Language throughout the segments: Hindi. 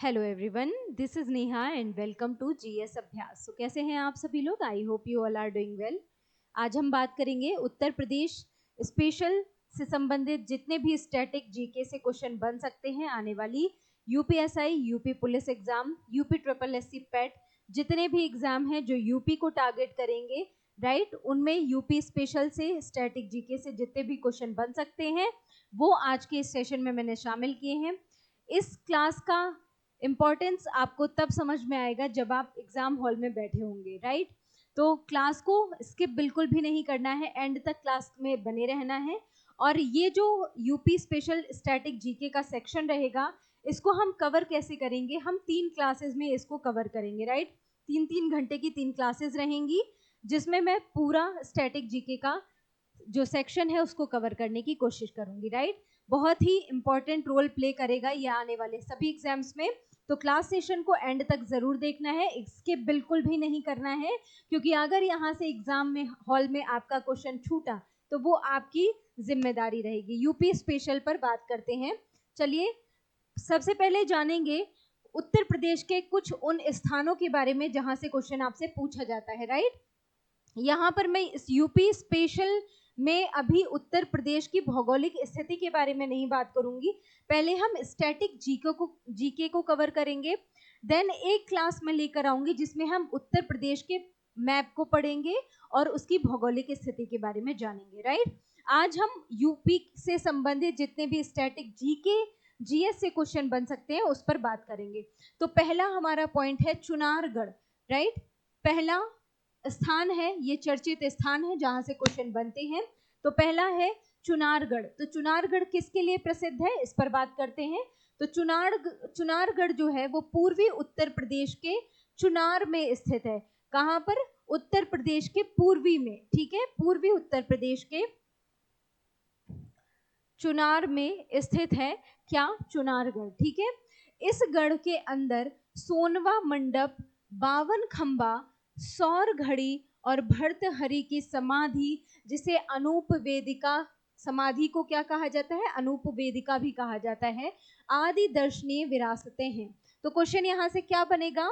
Hello everyone, this is Neha and welcome to GS Abhyas. तो कैसे हैं आप सभी लोग? I hope you all are doing well. आज हम बात करेंगे उत्तर प्रदेश स्पेशल से संबंधित जितने भी स्टैटिक जीके से क्वेश्चन बन सकते हैं आने वाली UPSI, UP police exam, UP triple SC पेट, जितने भी एग्जाम हैं जो यूपी को टारगेट करेंगे, राइट, उनमें यूपी स्पेशल से स्टैटिक जीके से जितने भी क्वेश्चन बन सकते हैं वो आज के इस सेशन में मैंने शामिल किए हैं। इस क्लास का इम्पोर्टेंस आपको तब समझ में आएगा जब आप एग्जाम हॉल में बैठे होंगे, राइट। तो क्लास को स्किप बिल्कुल भी नहीं करना है, एंड तक क्लास में बने रहना है। और ये जो यूपी स्पेशल स्टैटिक जीके का सेक्शन रहेगा, इसको हम कवर कैसे करेंगे? हम 3 क्लासेस में इसको कवर करेंगे, राइट। 3-3 घंटे की 3 क्लासेस रहेंगी जिसमें मैं पूरा स्टैटिक जीके का जो सेक्शन है उसको कवर करने की कोशिश करूंगी, राइट। बहुत ही इंपॉर्टेंट रोल प्ले करेगा ये आने वाले सभी एग्जाम्स में। तो क्लास सेशन को एंड तक जरूर देखना है, इसके बिल्कुल भी नहीं करना है, क्योंकि अगर यहाँ से एग्जाम में हॉल में आपका क्वेश्चन छूटा तो वो आपकी जिम्मेदारी रहेगी। यूपी स्पेशल पर बात करते हैं। चलिए, सबसे पहले जानेंगे उत्तर प्रदेश के कुछ उन स्थानों के बारे में जहां से क्वेश्चन आपसे पूछा जाता है, राइट। यहाँ पर मैं इस यूपी स्पेशल में अभी उत्तर प्रदेश की भौगोलिक स्थिति के बारे में नहीं बात करूंगी। पहले हम स्टैटिक जीके को कवर करेंगे, देन एक क्लास में लेकर आऊंगी जिसमें हम उत्तर प्रदेश के मैप को पढ़ेंगे और उसकी भौगोलिक स्थिति के बारे में जानेंगे, राइट। आज हम यूपी से संबंधित जितने भी स्टैटिक जीके जीएस से क्वेश्चन बन सकते हैं उस पर बात करेंगे। तो पहला हमारा पॉइंट है चुनारगढ़, राइट। पहला स्थान है, ये चर्चित स्थान है जहां से क्वेश्चन बनते हैं। तो पहला है चुनारगढ़। तो चुनारगढ़ किसके लिए प्रसिद्ध है, इस पर बात करते हैं। तो चुनारगढ़ जो है वो पूर्वी उत्तर प्रदेश के चुनार में स्थित है। कहां पर? उत्तर प्रदेश के पूर्वी में, ठीक है, पूर्वी उत्तर प्रदेश के चुनार में स्थित है। क्या? चुनारगढ़, ठीक है। इस गढ़ के अंदर सोनवा मंडप, 52 खंबा, सौर घड़ी और भर्तहरि की समाधि, जिसे अनूप वेदिका समाधि को क्या कहा जाता है? अनूप वेदिका भी कहा जाता है, आदि दर्शनीय विरासतें हैं। तो क्वेश्चन यहाँ से क्या बनेगा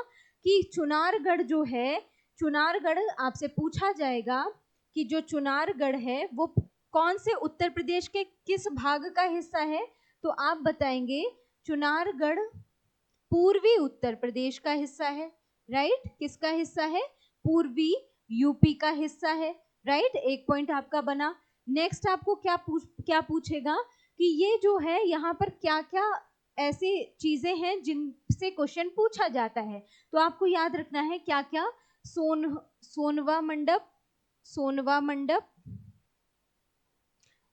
कि चुनारगढ़ जो है, चुनारगढ़ आपसे पूछा जाएगा कि जो चुनारगढ़ है वो कौन से उत्तर प्रदेश के किस भाग का हिस्सा है? तो आप बताएंगे चुनारगढ़ पूर्वी उत्तर प्रदेश का हिस्सा है, राइट। किसका हिस्सा है? पूर्वी यूपी का हिस्सा है, राइट। एक पॉइंट आपका बना। नेक्स्ट आपको क्या पूछेगा कि ये जो है यहाँ पर क्या क्या ऐसी चीजें हैं जिनसे क्वेश्चन पूछा जाता है। तो आपको याद रखना है क्या क्या। सोनवा मंडप, सोनवा मंडप,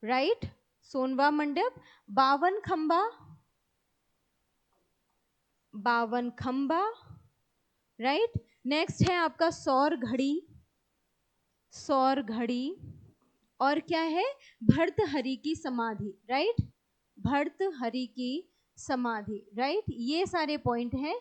राइट, सोनवा मंडप, 52 खंबा, 52 खंबा, राइट। नेक्स्ट है आपका सौर घड़ी, सौर घड़ी, और क्या है? भर्तहरि की समाधि, राइट, भर्तहरि की समाधि, राइट। ये सारे पॉइंट हैं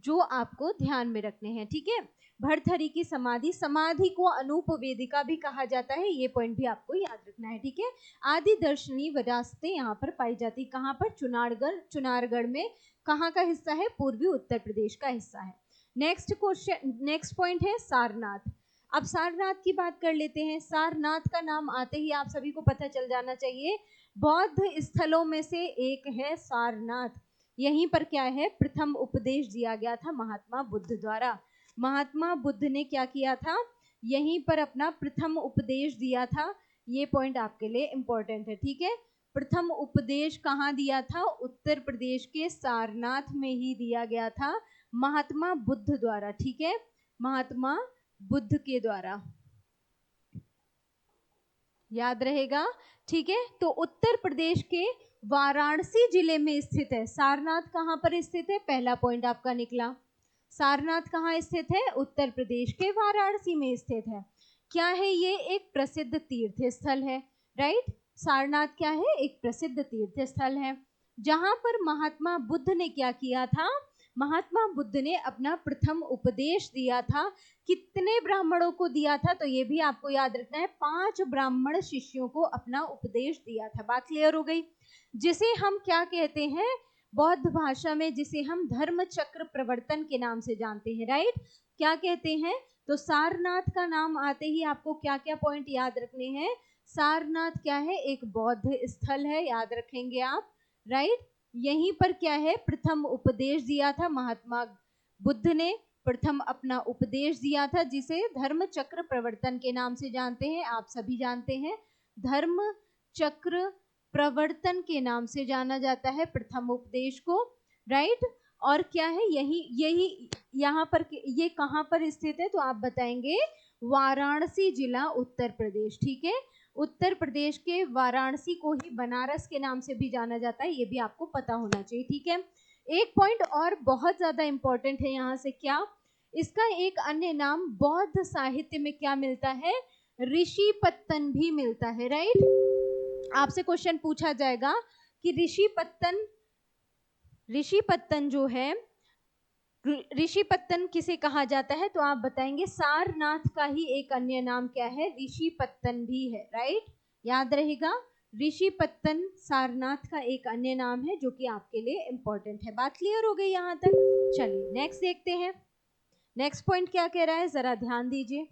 जो आपको ध्यान में रखने हैं, ठीक है। भर्तहरि की समाधि, समाधि को अनूप वेदिका भी कहा जाता है, ये पॉइंट भी आपको याद रखना है, ठीक है। आदि दर्शनीय विरासतें यहाँ पर पाई जाती। कहाँ पर? चुनारगढ़। चुनारगढ़ में कहाँ का हिस्सा है? पूर्वी उत्तर प्रदेश का हिस्सा है। नेक्स्ट क्वेश्चन, नेक्स्ट पॉइंट है सारनाथ। अब सारनाथ की बात कर लेते हैं। सारनाथ का नाम आते ही आप सभी को पता चल जाना चाहिए, बौद्ध स्थलों में से एक है सारनाथ। यहीं पर क्या है? प्रथम उपदेश दिया गया था महात्मा बुद्ध द्वारा। महात्मा बुद्ध ने क्या किया था? यहीं पर अपना प्रथम उपदेश दिया था। ये पॉइंट आपके लिए इंपॉर्टेंट है, ठीक है। प्रथम उपदेश कहाँ दिया था? उत्तर प्रदेश के सारनाथ में ही दिया गया था, महात्मा बुद्ध द्वारा, ठीक है, महात्मा बुद्ध के द्वारा, याद रहेगा, ठीक है। तो उत्तर प्रदेश के वाराणसी जिले में स्थित है सारनाथ। कहाँ पर स्थित है? पहला पॉइंट आपका निकला। सारनाथ कहाँ स्थित है? उत्तर प्रदेश के वाराणसी में स्थित है। क्या है ये? एक प्रसिद्ध तीर्थ स्थल है, राइट। सारनाथ क्या है? एक प्रसिद्ध तीर्थ स्थल है जहां पर महात्मा बुद्ध ने क्या किया था? महात्मा बुद्ध ने अपना प्रथम उपदेश दिया था। कितने ब्राह्मणों को दिया था? तो ये भी आपको याद रखना है, 5 ब्राह्मण शिष्यों को अपना उपदेश दिया था। बात क्लियर हो गई? जिसे हम क्या कहते हैं? बौद्ध भाषा में जिसे हम धर्म चक्र प्रवर्तन के नाम से जानते हैं, राइट। क्या कहते हैं? तो सारनाथ का नाम आते ही आपको क्या क्या पॉइंट याद रखने हैं? सारनाथ क्या है? एक बौद्ध स्थल है, याद रखेंगे आप, राइट। यहीं पर क्या है? प्रथम उपदेश दिया था महात्मा बुद्ध ने, प्रथम अपना उपदेश दिया था, जिसे धर्म चक्र प्रवर्तन के नाम से जानते हैं, आप सभी जानते हैं। धर्म चक्र प्रवर्तन के नाम से जाना जाता है प्रथम उपदेश को, राइट। और क्या है? यही यहाँ पर, ये कहाँ पर स्थित है? तो आप बताएंगे वाराणसी जिला, उत्तर प्रदेश, ठीक है। उत्तर प्रदेश के वाराणसी को ही बनारस के नाम से भी जाना जाता है, ये भी आपको पता होना चाहिए, ठीक है। एक पॉइंट और बहुत ज्यादा इंपॉर्टेंट है यहाँ से, क्या? इसका एक अन्य नाम बौद्ध साहित्य में क्या मिलता है? ऋषिपत्तन भी मिलता है, राइट। आपसे क्वेश्चन पूछा जाएगा कि ऋषिपत्तन जो है, ऋषिपत्तन किसे कहा जाता है? तो आप बताएंगे सारनाथ का ही एक अन्य नाम क्या है? ऋषिपत्तन भी है, राइट, याद रहेगा। ऋषिपत्तन सारनाथ का एक अन्य नाम है, जो कि आपके लिए इंपॉर्टेंट है। बात क्लियर हो गई यहाँ तक? चलिए नेक्स्ट देखते हैं। नेक्स्ट पॉइंट क्या कह रहा है, जरा ध्यान दीजिए।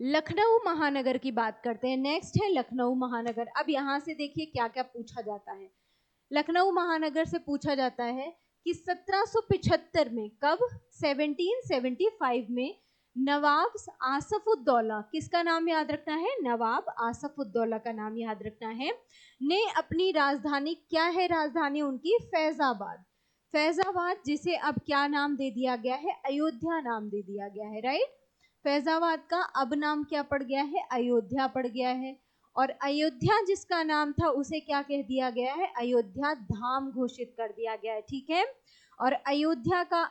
लखनऊ महानगर की बात करते हैं। नेक्स्ट है लखनऊ महानगर। अब यहाँ से देखिए क्या क्या पूछा जाता है। लखनऊ महानगर से पूछा जाता है कि 1775 में, कब? 1775 में नवाब आसफुद्दौला, किसका नाम याद रखना है? नवाब आसफुद्दौला का नाम याद रखना है, ने अपनी राजधानी, क्या है राजधानी उनकी? फैजाबाद। फैजाबाद, जिसे अब क्या नाम दे दिया गया है? अयोध्या नाम दे दिया गया है, राइट। फैजाबाद का अब नाम क्या पड़ गया है? अयोध्या पड़ गया है। और अयोध्या जिसका नाम था उसे क्या कह दिया गया है? अयोध्या धाम घोषित कर दिया गया है, ठीक है। और अयोध्या का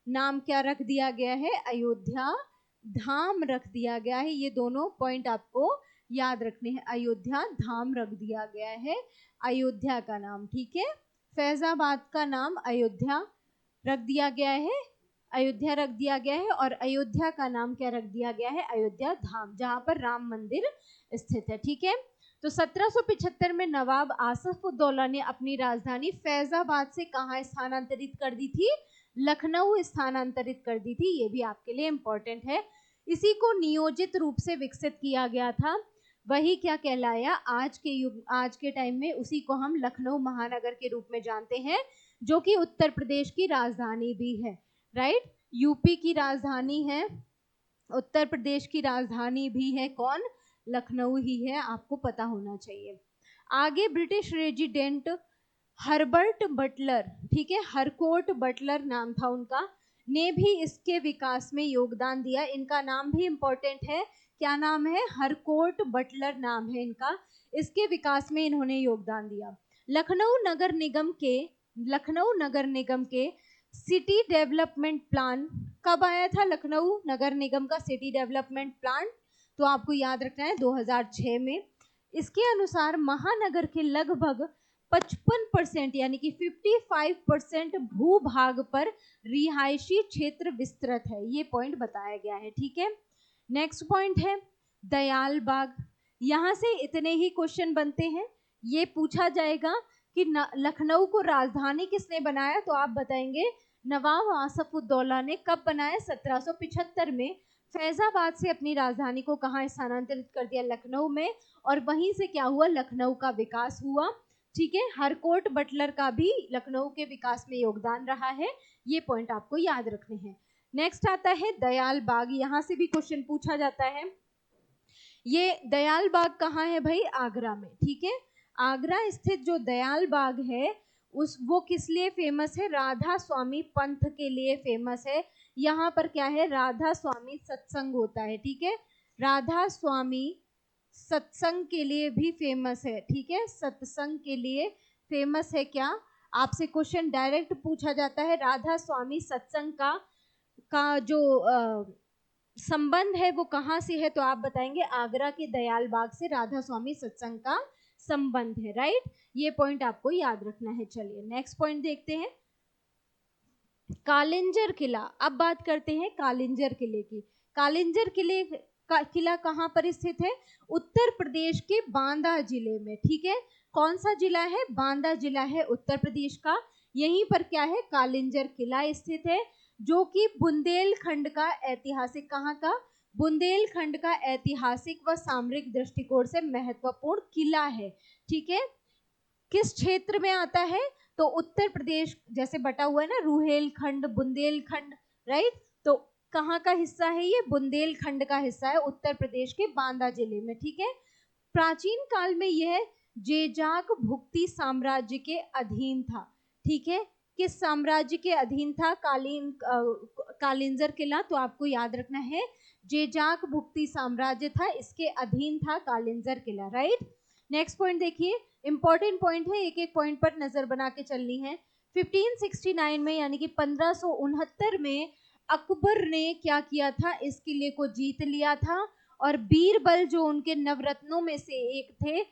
नाम क्या रख दिया गया है? अयोध्या धाम रख दिया गया है। ये दोनों पॉइंट आपको याद रखने हैं। अयोध्या धाम रख दिया गया है, अयोध्या का नाम, ठीक है। फैजाबाद का नाम अयोध्या रख दिया गया है, अयोध्या रख दिया गया है। और अयोध्या का नाम क्या रख दिया गया है? अयोध्या धाम, जहां पर राम मंदिर स्थित है, ठीक है। तो 1775 में नवाब आसफुद्दौला ने अपनी राजधानी फैजाबाद से कहां स्थानांतरित कर दी थी? लखनऊ स्थानांतरित कर दी थी। ये भी आपके लिए इंपॉर्टेंट है। इसी को नियोजित रूप से विकसित किया गया था, वही क्या कहलाया? आज के टाइम में उसी को हम लखनऊ महानगर के रूप में जानते हैं, जो कि उत्तर प्रदेश की राजधानी भी है, राइट। यूपी की राजधानी है, उत्तर प्रदेश की राजधानी भी है, कौन? लखनऊ ही है, आपको पता होना चाहिए। आगे ब्रिटिश रेजिडेंट हर्बर्ट बटलर, ठीक है, हरकोर्ट बटलर नाम था उनका, ने भी इसके विकास में योगदान दिया। इनका नाम भी इंपॉर्टेंट है, क्या नाम है? हरकोर्ट बटलर नाम है इनका। इसके विकास में इन्होंने योगदान दिया। लखनऊ नगर निगम के सिटी डेवलपमेंट प्लान कब आया था? लखनऊ नगर निगम का सिटी डेवलपमेंट प्लान, तो आपको याद रखना है 2006 में। इसके अनुसार महानगर के लगभग 55% यानी कि 55% भूभाग पर रिहायशी क्षेत्र विस्तृत है, ये पॉइंट बताया गया है, ठीक है। नेक्स्ट पॉइंट है दयाल बाग। यहाँ से इतने ही क्वेश्चन बनते हैं। ये पूछा जाएगा कि लखनऊ को राजधानी किसने बनाया? तो आप बताएंगे नवाब आसफुद्दौला ने। कब बनाया? 1775 में। फैजाबाद से अपनी राजधानी को कहाँ स्थानांतरित कर दिया? लखनऊ में। और वहीं से क्या हुआ? लखनऊ का विकास हुआ, ठीक है। हरकोर्ट बटलर का भी लखनऊ के विकास में योगदान रहा है, ये पॉइंट आपको याद रखने हैं। नेक्स्ट आता है दयाल बाग। यहाँ से भी क्वेश्चन पूछा जाता है। ये दयाल बाग कहाँ है भाई? आगरा में, ठीक है। आगरा स्थित जो दयाल बाग है वो किस लिए फेमस है? राधा स्वामी पंथ के लिए फेमस है। यहाँ पर क्या है? राधा स्वामी सत्संग होता है, ठीक है। राधा स्वामी सत्संग के लिए भी फेमस है, ठीक है। सत्संग के लिए फेमस है। क्या आपसे क्वेश्चन डायरेक्ट पूछा जाता है, राधा स्वामी सत्संग का जो संबंध है वो कहाँ से है? तो आप बताएंगे आगरा के दयाल बाग से राधा स्वामी सत्संग का संबंध है, राइट। ये पॉइंट आपको याद रखना है। चलिए नेक्स्ट पॉइंट देखते हैं, कालिंजर किला। अब बात करते हैं कालिंजर किले की। कालिंजर किले किला कहाँ पर स्थित है? उत्तर प्रदेश के बांदा जिले में, ठीक है। कौन सा जिला है? बांदा जिला है उत्तर प्रदेश का। यहीं पर क्या है? कालिंजर किला स्थित है, जो कि बुंदेलखंड का ऐतिहासिक, कहाँ का? बुंदेलखंड का ऐतिहासिक व सामरिक दृष्टिकोण से महत्वपूर्ण किला है, ठीक है। किस क्षेत्र में आता है? तो उत्तर प्रदेश जैसे बटा हुआ है ना, रुहेलखंड, बुंदेलखंड, राइट। तो कहाँ का हिस्सा है ये? बुंदेलखंड का हिस्सा है उत्तर प्रदेश के बांदा जिले में, ठीक है। प्राचीन काल में यह जेजाक भुक्ति साम्राज्य के अधीन था, ठीक है। किस साम्राज्य के अधीन था कालिंजर किला? तो आपको याद रखना है जेजाक भुक्ति साम्राज्य था, इसके अधीन था कालिंजर किला, राइट। नेक्स्ट पॉइंट देखिए, इंपॉर्टेंट पॉइंट है, एक एक पॉइंट पर नजर बना के चलनी है। 1569 में यानी कि 1569 में अकबर ने क्या किया था? इस किले को जीत लिया था, और बीरबल जो उनके नवरत्नों में से एक थे,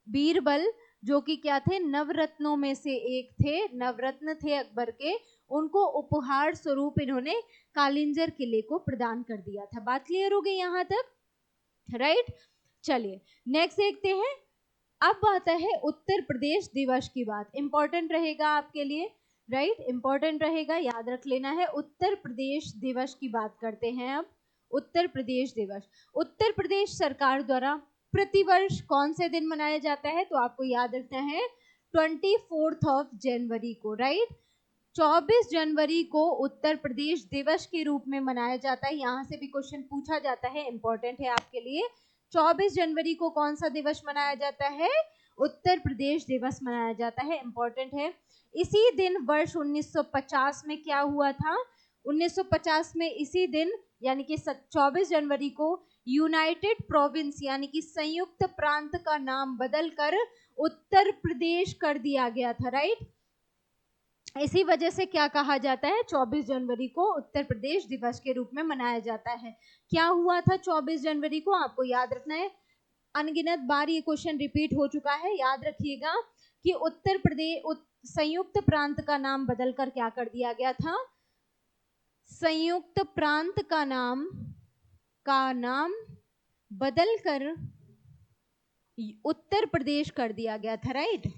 बीरबल जो कि क्या थे? नवरत्नों में से एक थे, नवरत्न थे अकबर के, उनको उपहार स्वरूप इन्होंने कालिंजर किले को प्रदान कर दिया था। बात क्लियर हो गई यहाँ तक, राइट। चलिए नेक्स्ट देखते हैं। अब आता है उत्तर प्रदेश दिवस की बात, इंपॉर्टेंट रहेगा आपके लिए, राइट, इंपॉर्टेंट रहेगा, याद रख लेना है। उत्तर प्रदेश दिवस की बात करते हैं अब। उत्तर प्रदेश दिवस उत्तर प्रदेश सरकार द्वारा प्रतिवर्ष कौन से दिन मनाया जाता है? तो आपको याद रखना है 24 जनवरी को, राइट। 24 जनवरी को उत्तर प्रदेश दिवस के रूप में मनाया जाता है। यहाँ से भी क्वेश्चन पूछा जाता है, इंपॉर्टेंट है आपके लिए। 24 जनवरी को कौन सा दिवस मनाया जाता है? उत्तर प्रदेश दिवस मनाया जाता है, इंपॉर्टेंट है। इसी दिन वर्ष 1950 में क्या हुआ था? 1950 में इसी दिन यानी कि 24 जनवरी को यूनाइटेड प्रोविंस यानी कि संयुक्त प्रांत का नाम बदलकर उत्तर प्रदेश कर दिया गया था, राइट। इसी वजह से क्या कहा जाता है? 24 जनवरी को उत्तर प्रदेश दिवस के रूप में मनाया जाता है। क्या हुआ था 24 जनवरी को? आपको याद रखना है, अनगिनत बार ये क्वेश्चन रिपीट हो चुका है, याद रखिएगा कि उत्तर प्रदेश संयुक्त प्रांत का नाम बदलकर क्या कर दिया गया था? संयुक्त प्रांत का नाम बदलकर उत्तर प्रदेश कर दिया गया था, राइट।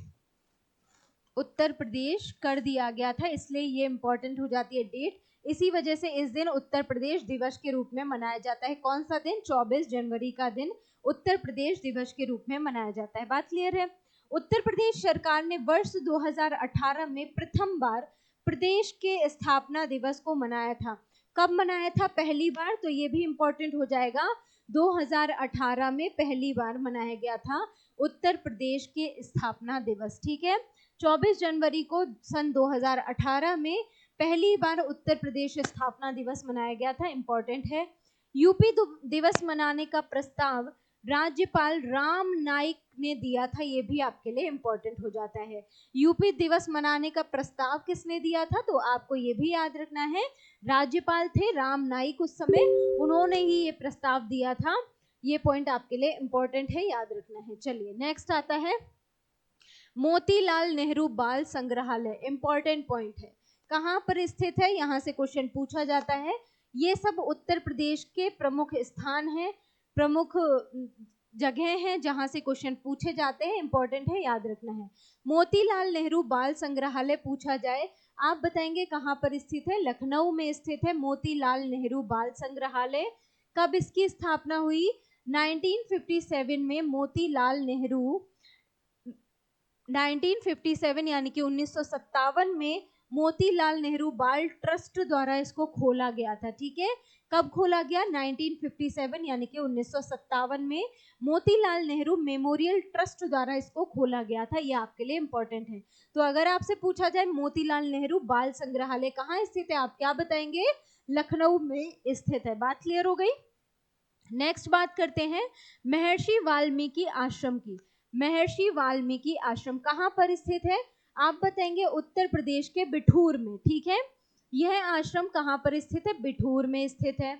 उत्तर प्रदेश कर दिया गया था, इसलिए ये इंपॉर्टेंट हो जाती है डेट। इसी वजह से इस दिन उत्तर प्रदेश दिवस के रूप में मनाया जाता है। कौन सा दिन? 24 जनवरी का दिन उत्तर प्रदेश दिवस के रूप में मनाया जाता है। बात क्लियर है। उत्तर प्रदेश सरकार ने वर्ष 2018 में प्रथम बार प्रदेश के स्थापना दिवस को मनाया था। कब मनाया था पहली बार? तो ये भी इंपॉर्टेंट हो जाएगा, 2018 में पहली बार मनाया गया था उत्तर प्रदेश के स्थापना दिवस, ठीक है। 24 जनवरी को सन 2018 में पहली बार उत्तर प्रदेश स्थापना दिवस मनाया गया था, इंपॉर्टेंट है। यूपी दिवस मनाने का प्रस्ताव राज्यपाल राम नाईक ने दिया था, ये भी आपके लिए इंपॉर्टेंट हो जाता है। यूपी दिवस मनाने का प्रस्ताव किसने दिया था? तो आपको ये भी याद रखना है, राज्यपाल थे राम नाईक उस समय, उन्होंने ही ये प्रस्ताव दिया था। ये पॉइंट आपके लिए इंपॉर्टेंट है, याद रखना है। चलिए नेक्स्ट आता है मोतीलाल नेहरू बाल संग्रहालय, इंपॉर्टेंट पॉइंट है। कहाँ पर स्थित है? यहाँ से क्वेश्चन पूछा जाता है। ये सब उत्तर प्रदेश के प्रमुख स्थान हैं, प्रमुख जगह हैं जहाँ से क्वेश्चन पूछे जाते हैं, इंपॉर्टेंट है, याद रखना है। मोतीलाल नेहरू बाल संग्रहालय पूछा जाए, आप बताएंगे कहाँ पर स्थित है? लखनऊ में स्थित है मोतीलाल नेहरू बाल संग्रहालय। कब इसकी स्थापना हुई? 1957 में मोतीलाल नेहरू 1957 यानी कि 1957 में मोतीलाल नेहरू बाल ट्रस्ट द्वारा इसको खोला गया था, ठीक है। कब खोला गया? 1957 यानी कि 1957 में मोतीलाल नेहरू मेमोरियल ट्रस्ट द्वारा इसको खोला गया था, ये आपके लिए इंपॉर्टेंट है। तो अगर आपसे पूछा जाए मोतीलाल नेहरू बाल संग्रहालय कहाँ स्थित है, आप क्या बताएंगे? लखनऊ में स्थित है। बात क्लियर हो गई। नेक्स्ट बात करते हैं महर्षि वाल्मीकि आश्रम की। महर्षि वाल्मीकि आश्रम कहाँ पर स्थित है? आप बताएंगे उत्तर प्रदेश के बिठूर में, ठीक है। यह आश्रम कहाँ पर स्थित है? बिठूर में स्थित है।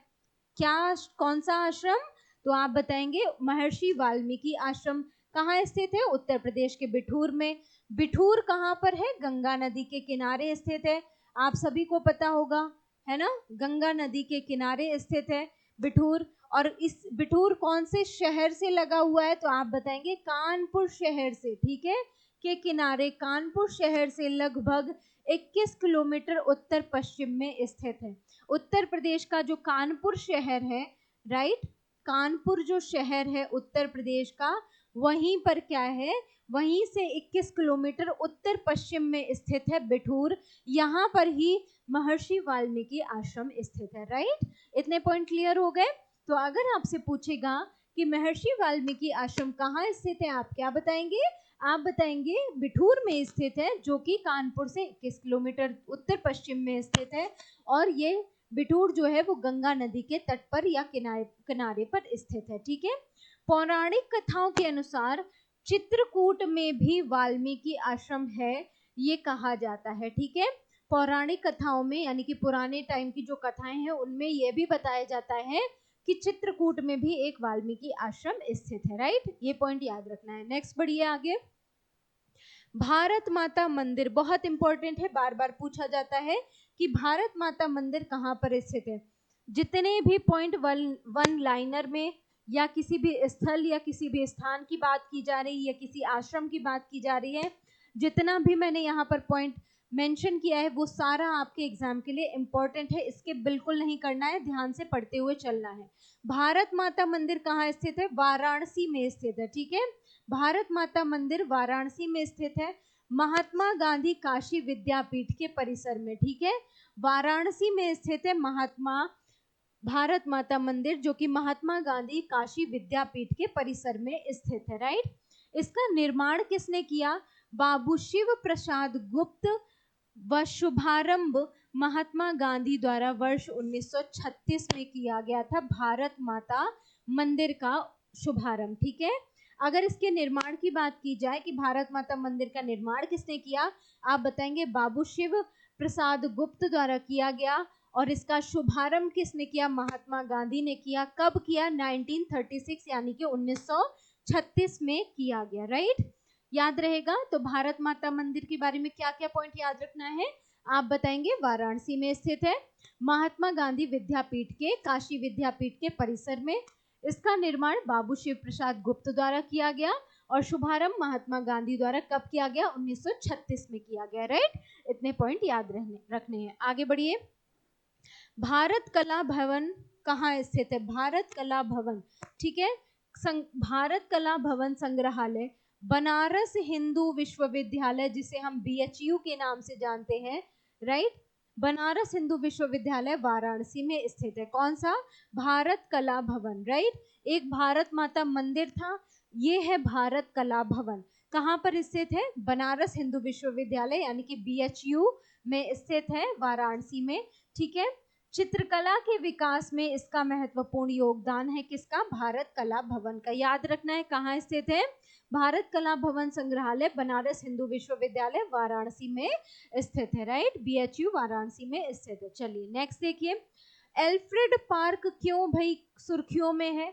क्या, कौन सा आश्रम? तो आप बताएंगे महर्षि वाल्मीकि आश्रम कहाँ स्थित है? उत्तर प्रदेश के बिठूर में। बिठूर कहाँ पर है? गंगा नदी के किनारे स्थित है, आप सभी को पता होगा, है ना, गंगा नदी के किनारे स्थित है बिठूर। और इस बिठूर कौन से शहर से लगा हुआ है, तो आप बताएंगे कानपुर शहर से, ठीक है, के किनारे कानपुर शहर से लगभग 21 किलोमीटर उत्तर पश्चिम में स्थित है। उत्तर प्रदेश का जो कानपुर शहर है, राइट, कानपुर जो शहर है उत्तर प्रदेश का, वहीं पर क्या है, वहीं से 21 किलोमीटर उत्तर पश्चिम में स्थित है बिठूर। यहाँ पर ही महर्षि वाल्मीकि आश्रम स्थित है, राइट। इतने पॉइंट क्लियर हो गए। तो अगर आपसे पूछेगा कि महर्षि वाल्मीकि आश्रम कहाँ स्थित है, आप क्या बताएंगे, आप बताएंगे बिठूर में स्थित है, जो कि कानपुर से 21 किलोमीटर उत्तर पश्चिम में स्थित है। और ये बिठूर जो है वो गंगा नदी के तट पर या किनारे पर स्थित है, ठीक है। पौराणिक कथाओं के अनुसार चित्रकूट में भी वाल्मीकि आश्रम है, ये कहा जाता है, ठीक है। पौराणिक कथाओं में यानी कि पुराने टाइम की जो कथाएं हैं उनमें यह भी बताया जाता है कि चित्रकूट में भी एक वाल्मीकि आश्रम स्थित है, राइट। ये पॉइंट याद रखना है। नेक्स्ट बढ़िए आगे। भारत माता मंदिर बहुत इंपॉर्टेंट है, बार बार पूछा जाता है कि भारत माता मंदिर कहाँ पर स्थित है। जितने भी पॉइंट वन लाइनर में या किसी भी स्थल या किसी भी स्थान की बात की जा रही है या किसी आश्रम की बात की जा रही है, जितना भी मैंने यहाँ पर पॉइंट मेंशन किया है वो सारा आपके एग्जाम के लिए इंपॉर्टेंट है, इसके बिल्कुल नहीं करना है, ध्यान से पढ़ते हुए चलना है। भारत माता मंदिर कहाँ स्थित है, वाराणसी में स्थित है, ठीक है। भारत माता मंदिर वाराणसी में स्थित है, महात्मा गांधी काशी विद्यापीठ के परिसर में, ठीक है। वाराणसी में स्थित है भारत माता मंदिर, जो कि महात्मा गांधी काशी विद्यापीठ के परिसर में स्थित है, राइट। इसका निर्माण किसने किया, बाबू शिव प्रसाद गुप्त व शुभारंभ महात्मा गांधी द्वारा वर्ष 1936 में किया गया था भारत माता मंदिर का शुभारंभ, ठीक है। अगर इसके निर्माण की बात की जाए कि भारत माता मंदिर का निर्माण किसने किया, आप बताएंगे बाबू शिव प्रसाद गुप्त द्वारा किया गया। और इसका शुभारंभ किसने किया, महात्मा गांधी ने किया। कब किया, 1936 यानी कि 1936 में किया गया, राइट। याद रहेगा। तो भारत माता मंदिर के बारे में क्या क्या पॉइंट याद रखना है, आप बताएंगे वाराणसी में स्थित है, महात्मा गांधी विद्यापीठ के काशी विद्यापीठ के परिसर में, इसका निर्माण बाबू शिव प्रसाद गुप्त द्वारा किया गया और शुभारंभ महात्मा गांधी द्वारा कब किया गया, 1936 में किया गया, राइट। इतने पॉइंट याद रखने हैं। आगे बढ़िए। भारत कला भवन कहाँ स्थित है, भारत कला भवन, ठीक है। भारत कला भवन संग्रहालय बनारस हिंदू विश्वविद्यालय, जिसे हम BHU के नाम से जानते हैं, राइट। बनारस हिंदू विश्वविद्यालय वाराणसी में स्थित है। कौन सा, भारत कला भवन, राइट। एक भारत माता मंदिर था, ये है भारत कला भवन। कहाँ पर स्थित है, बनारस हिंदू विश्वविद्यालय यानी कि BHU में स्थित है, वाराणसी में, ठीक है। चित्रकला के विकास में इसका महत्वपूर्ण योगदान है, किसका, भारत कला भवन का। याद रखना है कहाँ स्थित है, भारत कला भवन संग्रहालय बनारस हिंदू विश्वविद्यालय वाराणसी में स्थित है, राइट। BHU वाराणसी में स्थित है। चलिए नेक्स्ट देखिए। एल्फ्रेड पार्क क्यों भाई सुर्खियों में है,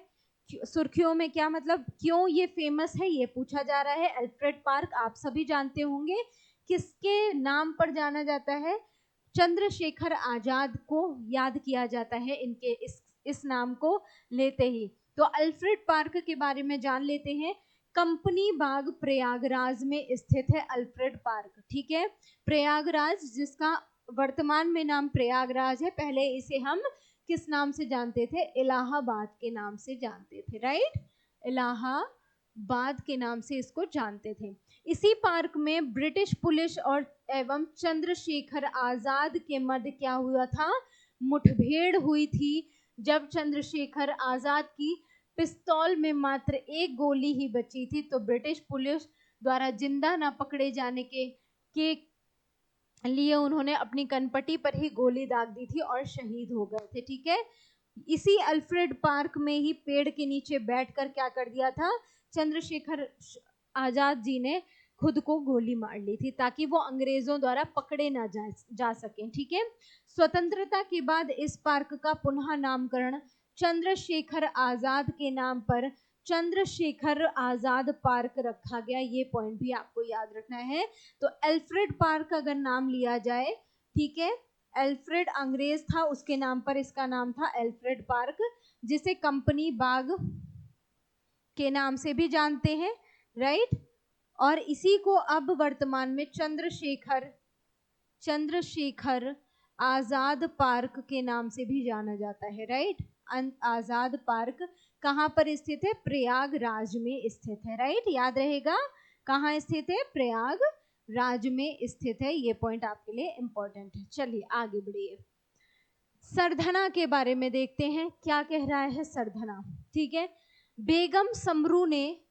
सुर्खियों में क्या मतलब, क्यों ये फेमस है, ये पूछा जा रहा है। एल्फ्रेड पार्क आप सभी जानते होंगे, किसके नाम पर जाना जाता है, चंद्रशेखर आजाद को याद किया जाता है इनके इस नाम को लेते ही। तो अल्फ्रेड पार्क के बारे में जान लेते हैं। कंपनी बाग प्रयागराज में स्थित है अल्फ्रेड पार्क, ठीक है। प्रयागराज, जिसका वर्तमान में नाम प्रयागराज है, पहले इसे हम किस नाम से जानते थे, इलाहाबाद के नाम से जानते थे, राइट। इलाहाबाद के नाम से इसको जानते थे। इसी पार्क में ब्रिटिश पुलिस और एवं चंद्रशेखर आजाद के मध्य क्या हुआ था, मुठभेड़ हुई थी। जब चंद्रशेखर आजाद की पिस्तौल में मात्र एक गोली ही बची थी, तो ब्रिटिश पुलिस द्वारा जिंदा न पकड़े जाने के लिए उन्होंने अपनी कनपटी पर ही गोली दाग दी थी और शहीद हो गए थे, ठीक है। इसी अल्फ्रेड पार्क में ही पेड़ के नीचे बैठकर क्या कर दिया था, चंद्रशेखर आजाद जी ने खुद को गोली मार ली थी, ताकि वो अंग्रेजों द्वारा पकड़े ना जा सकें, ठीक है। स्वतंत्रता के बाद इस पार्क का पुनः नामकरण चंद्रशेखर आजाद के नाम पर चंद्रशेखर आजाद पार्क रखा गया। ये पॉइंट भी आपको याद रखना है। तो एल्फ्रेड पार्क अगर नाम लिया जाए, ठीक है, एल्फ्रेड अंग्रेज था, उसके नाम पर इसका नाम था एल्फ्रेड पार्क। जिसे कंपनी बाग के नाम से भी जानते हैं, राइट। और इसी को अब वर्तमान में चंद्रशेखर आजाद पार्क के नाम से भी जाना जाता है, राइट। आजाद पार्क कहाँ पर स्थित है? प्रयागराज में स्थित है, राइट। याद रहेगा कहाँ स्थित है? प्रयागराज में स्थित है। ये पॉइंट आपके लिए इंपॉर्टेंट है। चलिए आगे बढ़िए, सरधना के बारे में देखते हैं क्या कह रहा है सरधना। ठीक है, बेगम समरू ने,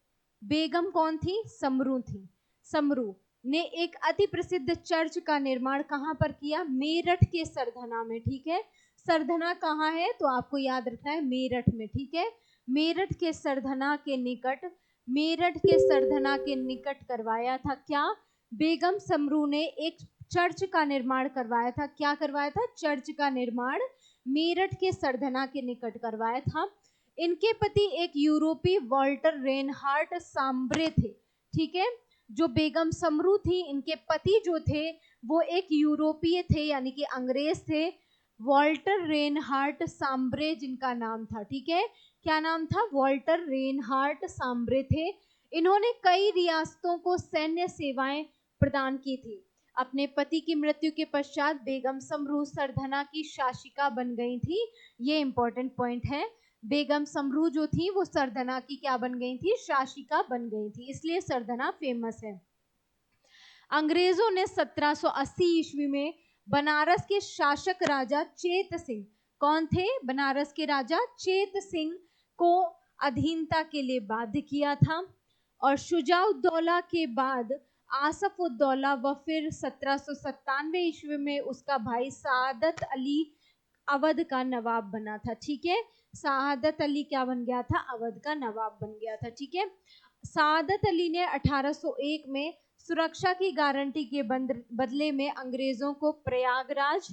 बेगम कौन थी? समरू थी। समरू ने एक अति प्रसिद्ध चर्च का निर्माण कहाँ पर किया? मेरठ के सरधना में। ठीक है, सरधना कहाँ है? तो आपको याद रखना है मेरठ में। ठीक है, मेरठ के सरधना के निकट, मेरठ के सरधना के निकट करवाया था क्या? बेगम समरू ने एक चर्च का निर्माण करवाया था। क्या करवाया था? चर्च का निर्माण मेरठ के सरधना के निकट करवाया था। इनके पति एक यूरोपीय वॉल्टर रेनहार्ट सांब्रे थे। ठीक है, जो बेगम समरू थी, इनके पति जो थे वो एक यूरोपीय थे, यानी कि अंग्रेज थे, वॉल्टर रेनहार्ट सांब्रे जिनका नाम था। ठीक है, क्या नाम था? वॉल्टर रेनहार्ट सांब्रे थे। इन्होंने कई रियासतों को सैन्य सेवाएं प्रदान की थी। अपने पति की मृत्यु के पश्चात बेगम समरू सरधना की शासिका बन गई थी। ये इंपॉर्टेंट पॉइंट है। बेगम समरू जो थी वो सरधना की क्या बन गई थी? शासिका बन गई थी, इसलिए सरधना फेमस है। अंग्रेजों ने 1780 ईस्वी में बनारस के शासक राजा चेत सिंह, कौन थे? बनारस के राजा चेत सिंह को अधीनता के लिए बाध्य किया था। और शुजाउद्दौला के बाद आसफउद्दौला व फिर 1797 ईस्वी में उसका भाई सआदत अली अवध का नवाब बना था। ठीक है, सआदत अली क्या बन गया था? अवध का नवाब बन गया था। ठीक है, सआदत अली ने 1801 में सुरक्षा की गारंटी के बदले में अंग्रेजों को प्रयागराज,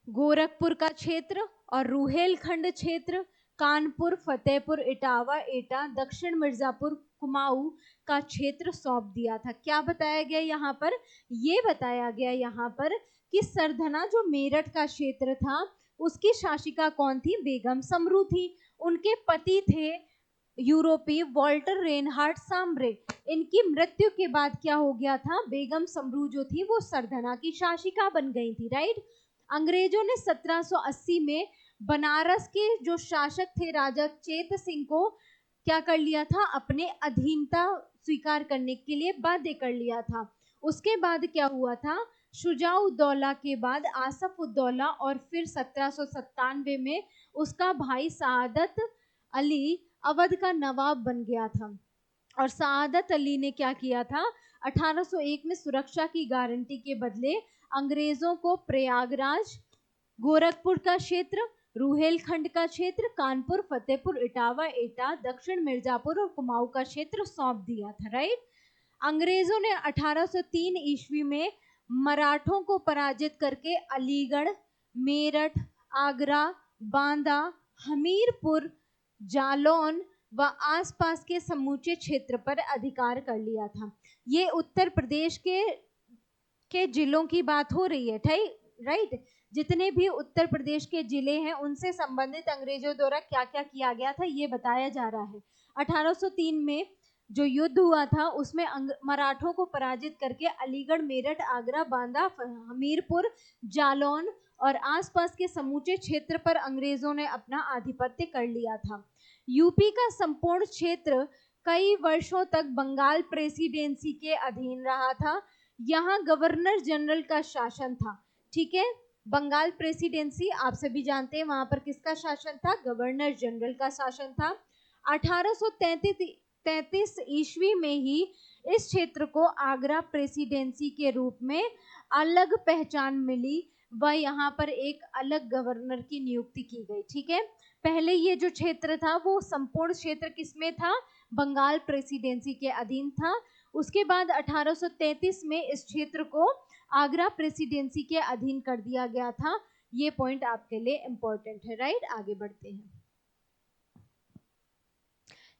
गोरखपुर का क्षेत्र और रुहेलखंड क्षेत्र, कानपुर, फतेहपुर, इटावा, एटा, दक्षिण मिर्जापुर, कुमाऊं का क्षेत्र सौंप दिया था। क्या बताया गया यहाँ पर? ये बताया गया यहाँ पर कि सरधना जो मेरठ का क्षेत्र था उसकी शासिका कौन थी? बेगम समरू थी। उनके पति थे यूरोपीय वॉल्टर रेनहार्ट सांब्रे। इनकी मृत्यु के बाद क्या हो गया था? बेगम समरू जो थी वो सरधना की शासिका बन गई थी, राइट। अंग्रेजों ने 1780 में बनारस के जो शासक थे राजा चेत सिंह को क्या कर लिया था? अपने अधीनता स्वीकार करने के लिए बाध्य कर लिया था। उसके बाद क्या हुआ था? शुजाउद्दौला के बाद आसफउद्दौला और फिर 1797 में उसका भाई सआदत अली अवध का नवाब बन गया था। और सआदत अली ने क्या किया था? 1801 में सुरक्षा की गारंटी के बदले अंग्रेजों को प्रयागराज, गोरखपुर का क्षेत्र, रुहेलखंड का क्षेत्र, कानपुर, फतेहपुर, इटावा, एटा, दक्षिण मिर्जापुर और कुमाऊं का क्षेत्र सौंप दिया था, राइट। अंग्रेजों ने 1803 ईस्वी में मराठों को पराजित करके अलीगढ़, मेरठ, आगरा, बांदा, हमीरपुर, जालौन व आसपास के समूचे क्षेत्र पर अधिकार कर लिया था। ये उत्तर प्रदेश के जिलों की बात हो रही है, राइट। जितने भी उत्तर प्रदेश के जिले हैं उनसे संबंधित अंग्रेजों द्वारा क्या क्या किया गया था ये बताया जा रहा है। 1803 में जो युद्ध हुआ था उसमें मराठों को पराजित करके अलीगढ़, मेरठ, आगरा, बांदा, हमीरपुर, जालौन और आसपास के समूचे क्षेत्र पर अंग्रेजों ने अपना आधिपत्य कर लिया था। यूपी का संपूर्ण क्षेत्र कई वर्षों तक बंगाल प्रेसिडेंसी के अधीन रहा था। यहाँ गवर्नर जनरल का शासन था। ठीक है, बंगाल प्रेसिडेंसी आप सभी जानते हैं, वहां पर किसका शासन था? गवर्नर जनरल का शासन था। 1833 ईस्वी में ही इस क्षेत्र को आगरा प्रेसिडेंसी के रूप में अलग पहचान मिली व यहाँ पर एक अलग गवर्नर की नियुक्ति की गई। ठीक है, पहले ये जो क्षेत्र था वो संपूर्ण क्षेत्र किसमें था? बंगाल प्रेसिडेंसी के अधीन था। उसके बाद 1833 में इस क्षेत्र को आगरा प्रेसिडेंसी के अधीन कर दिया गया था। ये पॉइंट आपके लिए इंपॉर्टेंट है, राइट। आगे बढ़ते हैं।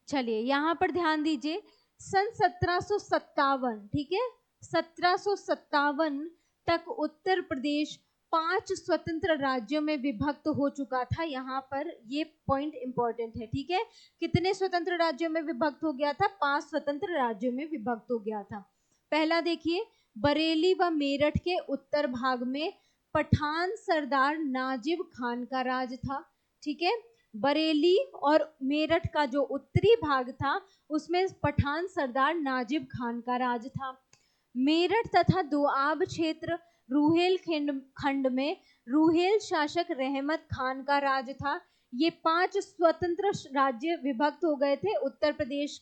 चलिए यहाँ पर ध्यान दीजिए, सन 1757, ठीक है, 1757 तक उत्तर प्रदेश 5 स्वतंत्र राज्यों में विभक्त हो चुका था। यहाँ पर ये पॉइंट इंपॉर्टेंट है, ठीक है। कितने स्वतंत्र राज्यों में विभक्त हो गया था? 5 स्वतंत्र राज्यों में विभक्त हो गया था। पहला देखिए, बरेली व मेरठ के उत्तर भाग में पठान सरदार नाजिब खान का राज था, ठीक है। बरेली और मेरठ का जो उत्तरी भाग था उसमें पठान सरदार नाजिब खान का राज था। मेरठ तथा दोआब क्षेत्र रूहेल खंड में रूहेल शासक रहमत खान का राज था। ये 5 स्वतंत्र राज्य विभक्त हो गए थे उत्तर प्रदेश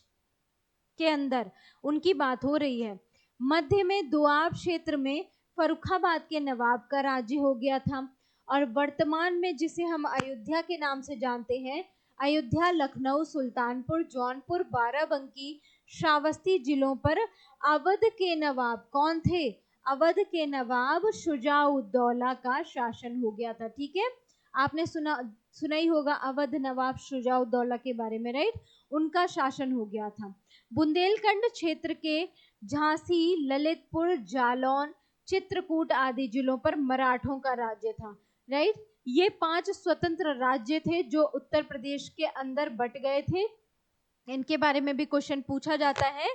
के अंदर, उनकी बात हो रही है। मध्य में दोआब क्षेत्र में फर्रुखाबाद के नवाब का राज्य हो गया था। और वर्तमान में जिसे हम अयोध्या के नाम से जानते हैं, अयोध्या, लखनऊ, सुल्तानपुर, जौनपुर, बाराबंकी, श्रावस्ती जिलों पर अवध के नवाब कौन थे? अवध के नवाब शुजाउद्दौला का शासन हो गया था, ठीक है। आपने सुना ही होगा अवध नवाब शुजाउद्दौला के बारे में, राइट। उनका शासन हो गया था। बुंदेलखंड क्षेत्र के झांसी, ललितपुर, जालौन, चित्रकूट आदि जिलों पर मराठों का राज्य था, राइट। ये 5 स्वतंत्र राज्य थे जो उत्तर प्रदेश के अंदर बट गए थे। इनके बारे में भी क्वेश्चन पूछा जाता है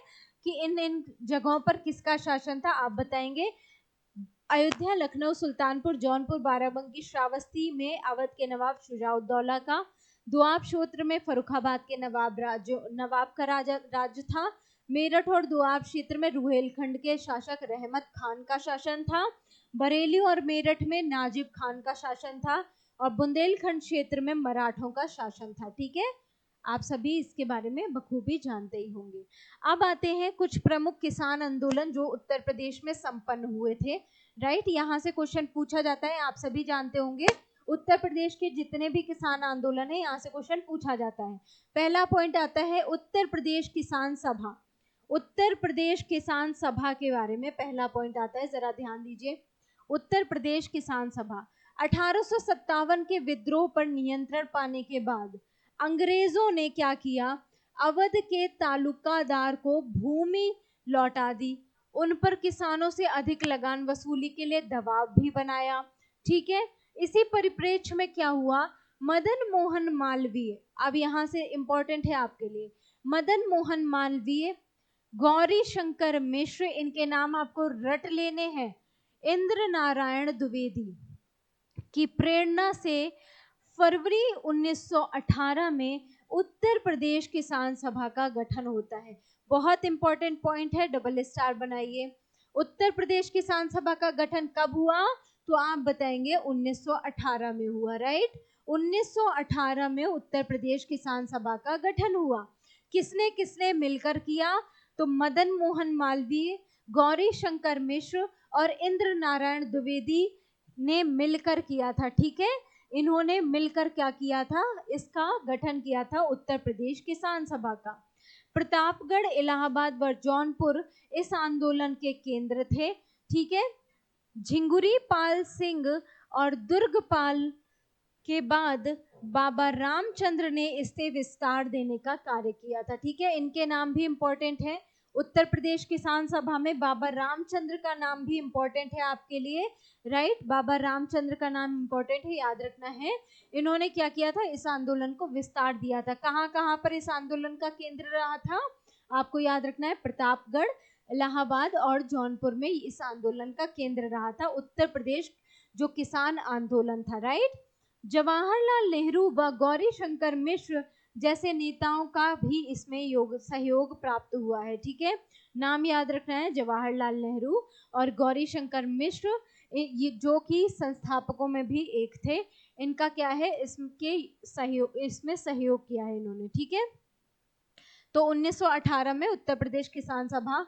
कि इन जगहों पर किसका शासन था, आप बताएंगे। अयोध्या, लखनऊ, सुल्तानपुर, जौनपुर, बाराबंकी, श्रावस्ती में अवध के नवाब शुजाउद्दौला का, दोआब क्षेत्र में फर्रुखाबाद के नवाब का राज्य था। मेरठ और दोआब क्षेत्र में रुहेलखंड के शासक रहमत खान का शासन था। बरेली और मेरठ में नाजिब खान का शासन था। और बुंदेलखंड क्षेत्र में मराठों का शासन था, ठीक है। आप सभी इसके बारे में बखूबी जानते ही होंगे। अब आते हैं कुछ प्रमुख किसान आंदोलन जो उत्तर प्रदेश में संपन्न हुए थे, राइट। यहाँ से क्वेश्चन पूछा जाता है, आप सभी जानते होंगे। उत्तर प्रदेश के जितने भी किसान आंदोलन है यहाँ से क्वेश्चन पूछा जाता है। पहला पॉइंट आता है उत्तर प्रदेश किसान सभा। उत्तर प्रदेश किसान सभा के बारे में पहला पॉइंट आता है, जरा ध्यान दीजिए। उत्तर प्रदेश किसान सभा 1857 के विद्रोह पर नियंत्रण पाने के बाद अंग्रेजों ने क्या किया? अवध के तालुकादार को भूमि लौटा दी। उन पर किसानों से अधिक लगान वसूली के लिए दबाव भी बनाया, ठीक है। इसी परिप्रेक्ष्य में क्या हुआ? मदन मोहन मालवीय, अब यहाँ से इंपॉर्टेंट है आपके लिए, मदन मोहन मालवीय, गौरी शंकर मिश्र, इनके नाम आपको रट लेने हैं, इंद्र नारायण द्विवेदी की प्रेरणा से फरवरी 1918 में उत्तर प्रदेश किसान सभा का गठन होता है। बहुत इंपॉर्टेंट पॉइंट है, डबल स्टार बनाइए। उत्तर प्रदेश किसान सभा का गठन कब हुआ? तो आप बताएंगे 1918 में हुआ, राइट। 1918 में उत्तर प्रदेश किसान सभा का गठन हुआ। किसने किसने मिलकर किया? तो मदन मोहन मालवीय, गौरी शंकर मिश्र और इंद्र नारायण द्विवेदी ने मिलकर किया था, ठीक है। इन्होंने मिलकर क्या किया था? इसका गठन किया था उत्तर प्रदेश किसान सभा का। प्रतापगढ़, इलाहाबाद व जौनपुर इस आंदोलन के केंद्र थे, ठीक है। झिंगुरी पाल सिंह और दुर्गपाल के बाद बाबा रामचंद्र ने इससे विस्तार देने का कार्य किया था, ठीक है। इनके नाम भी इंपॉर्टेंट है। उत्तर प्रदेश किसान सभा में बाबा रामचंद्र का नाम भी इंपॉर्टेंट है आपके लिए, राइट। बाबा रामचंद्र का नाम इंपॉर्टेंट है, याद रखना है। इन्होंने क्या किया था? इस आंदोलन को विस्तार दिया था। कहाँ कहाँ पर इस आंदोलन का केंद्र रहा था? आपको याद रखना है, प्रतापगढ़, इलाहाबाद और जौनपुर में इस आंदोलन का केंद्र रहा था उत्तर प्रदेश जो किसान आंदोलन था, राइट। जवाहरलाल नेहरू व गौरी शंकर मिश्र जैसे नेताओं का भी इसमें सहयोग प्राप्त हुआ है, ठीक है। नाम याद रखना है, जवाहरलाल नेहरू और गौरी शंकर मिश्र, ये जो कि संस्थापकों में भी एक थे। इनका क्या है? इसमें सहयोग किया है इन्होंने, ठीक है। तो 1918 में उत्तर प्रदेश किसान सभा